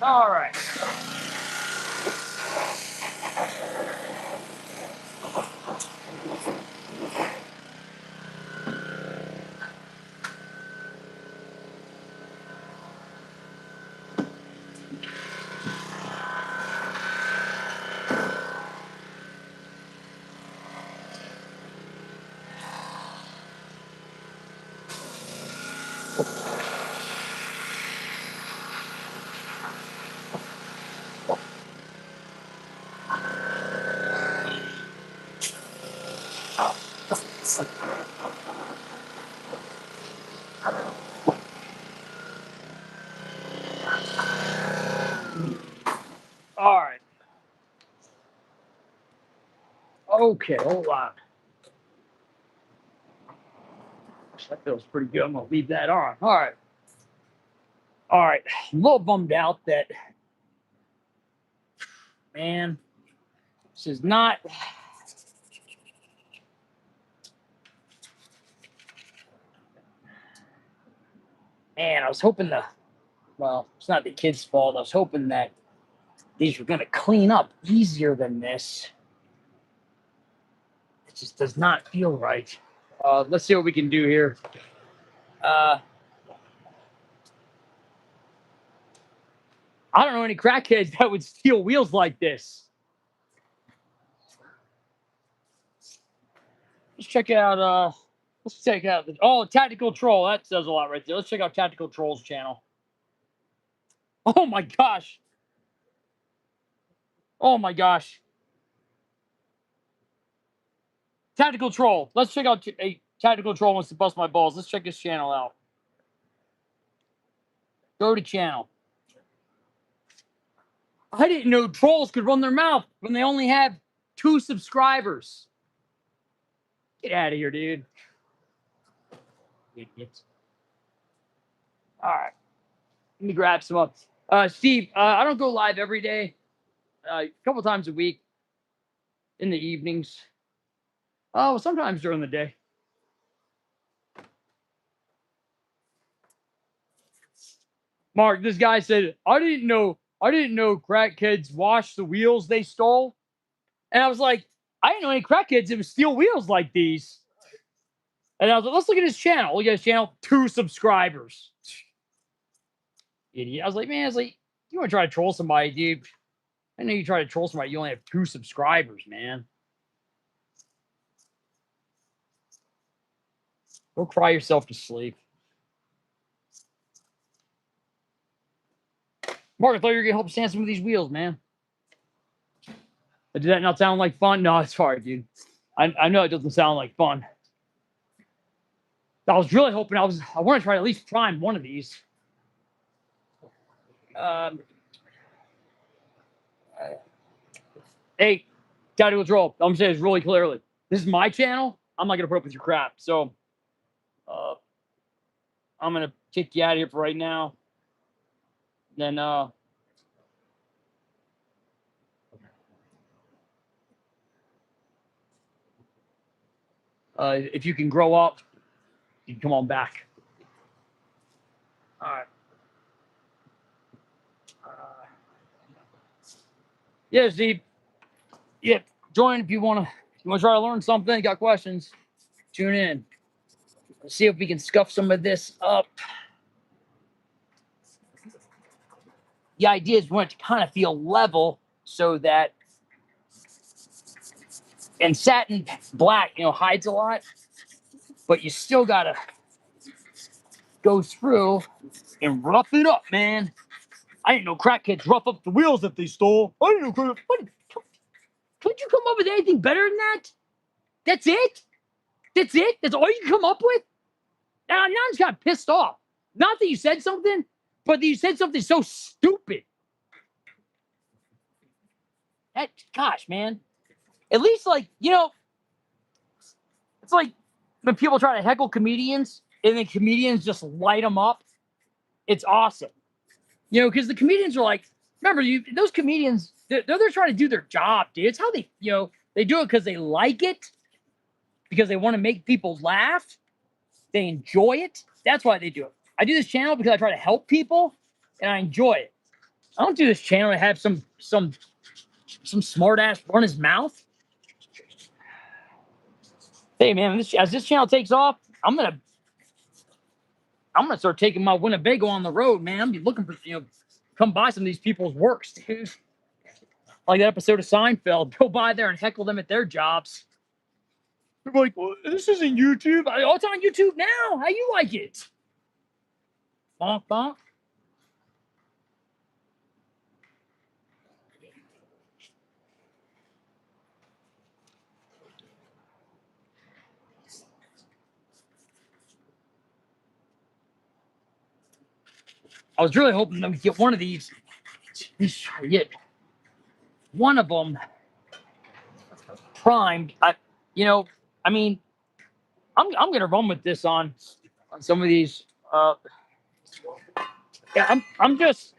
All right. All right. Okay, hold on. That feels pretty good. I'm gonna leave that on. All right. All right. I'm a little bummed out that, man, this is not. Man, I was hoping well, it's not the kid's fault. I was hoping that these were going to clean up easier than this. It just does not feel right. Let's see what we can do here. I don't know any crackheads that would steal wheels like this. Let's check out, Tactical Troll. That says a lot right there. Let's check out Tactical Troll's channel. Oh my gosh. Oh my gosh. Tactical Troll. Let's check out a Tactical Troll wants to bust my balls. Let's check his channel out. Go to channel. I didn't know trolls could run their mouth when they only have 2 subscribers. Get out of here, dude. Idiots. All right. Let me grab some up. Steve, I don't go live every day. A couple times a week in the evenings. Oh, sometimes during the day. Mark, this guy said, I didn't know crackheads wash the wheels they stole. And I was like, I didn't know any crackheads that would steal wheels like these. And I was like, let's look at his channel. Look at his channel, 2 subscribers. Idiot. I was like, you want to try to troll somebody, dude? I know you try to troll somebody, you only have 2 subscribers, man. Go cry yourself to sleep. Mark, I thought you were going to help stand some of these wheels, man. Did that not sound like fun? No, it's hard, dude. I know it doesn't sound like fun. I was really hoping I want to try to at least prime one of these. Hey, Tactical Troll, I'm saying this really clearly. This is my channel. I'm not going to put up with your crap. So, I'm going to kick you out of here for right now. Then, if you can grow up, you can come on back. All right. Yeah, Steve. Yeah, join if you want to try to learn something. Got questions? Tune in. Let's see if we can scuff some of this up. The idea is we want it to kind of feel level so that, and satin black, hides a lot, but you still got to go through and rough it up, man. I didn't know crackheads rough up the wheels that they stole. I didn't know Could you come up with anything better than that? That's it? That's it? That's all you can come up with? Now I just got pissed off. Not that you said something, but that you said something so stupid. Gosh, man. At least, it's like when people try to heckle comedians and then comedians just light them up. It's awesome. Because the comedians are like, remember, those comedians, they're trying to do their job, dude. It's how they, they do it because they like it, because they want to make people laugh. They enjoy it. That's why they do it. I do this channel because I try to help people, and I enjoy it. I don't do this channel to have some smart ass run his mouth. Hey man, as this channel takes off, I'm gonna start taking my Winnebago on the road, man. I'm be looking for come by some of these people's works, dude. Like that episode of Seinfeld, go by there and heckle them at their jobs. They're like, well, this isn't YouTube. Oh, it's on YouTube now. How you like it? Bonk, bonk. I was really hoping that we get one of these. Get one of them primed. I'm gonna run with this on some of these. Yeah, I'm just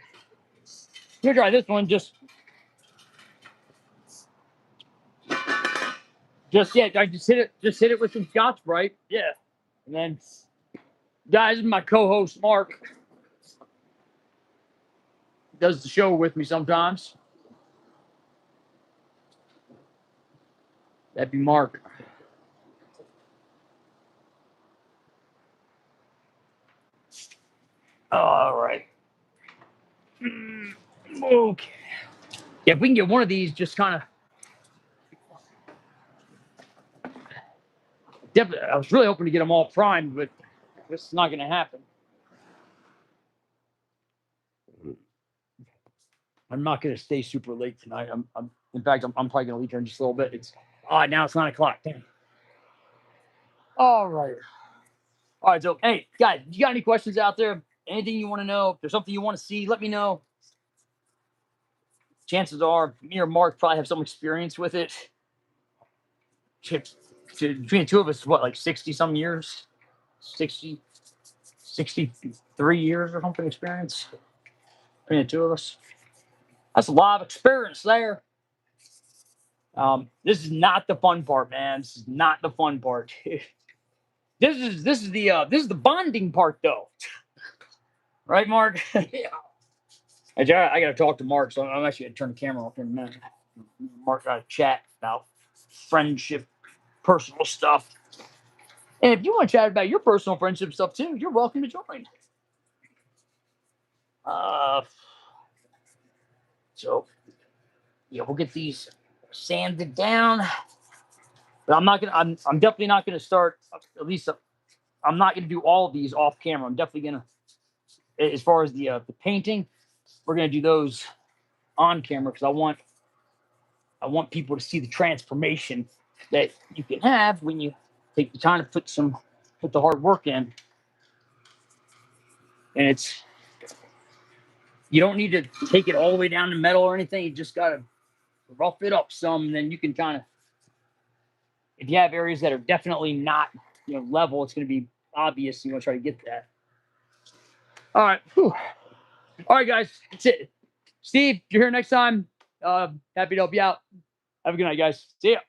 gonna try this one. Just I just hit it with some Scotch Brite. Yeah, and then Guys, my co-host Mark does the show with me sometimes. That'd be Mark. All right. Okay. Yeah, if we can get one of these, just kind of. Definitely, I was really hoping to get them all primed, but this is not going to happen. I'm not going to stay super late tonight. In fact, I'm probably going to leave here in just a little bit. Now it's 9 o'clock. Damn. All right. All right. So, hey, guys, you got any questions out there? Anything you want to know? If there's something you want to see, let me know. Chances are, me or Mark probably have some experience with it. Between the two of us, what, like 60 some years? 60, 63 years or something experience between the two of us. That's a lot of experience there. This is not the fun part, man. This is not the fun part. This is the bonding part, though. Right, Mark? Yeah. I got to talk to Mark, so I'm actually going to turn the camera off in a minute. Mark got to chat about friendship, personal stuff. And if you want to chat about your personal friendship stuff too, you're welcome to join. So yeah, we'll get these sanded down. But I'm definitely not gonna start. At least I'm not gonna do all of these off camera. I'm definitely gonna, as far as the painting, we're gonna do those on camera because I want people to see the transformation that you can have when you take the time to put the hard work in. And you don't need to take it all the way down to metal or anything. You just gotta rough it up some, and then you can kind of, if you have areas that are definitely not level, it's going to be obvious. You want to try to get that. All right. Whew. All right, guys. That's it. Steve, you're here next time. Happy to help you out. Have a good night, guys. See ya.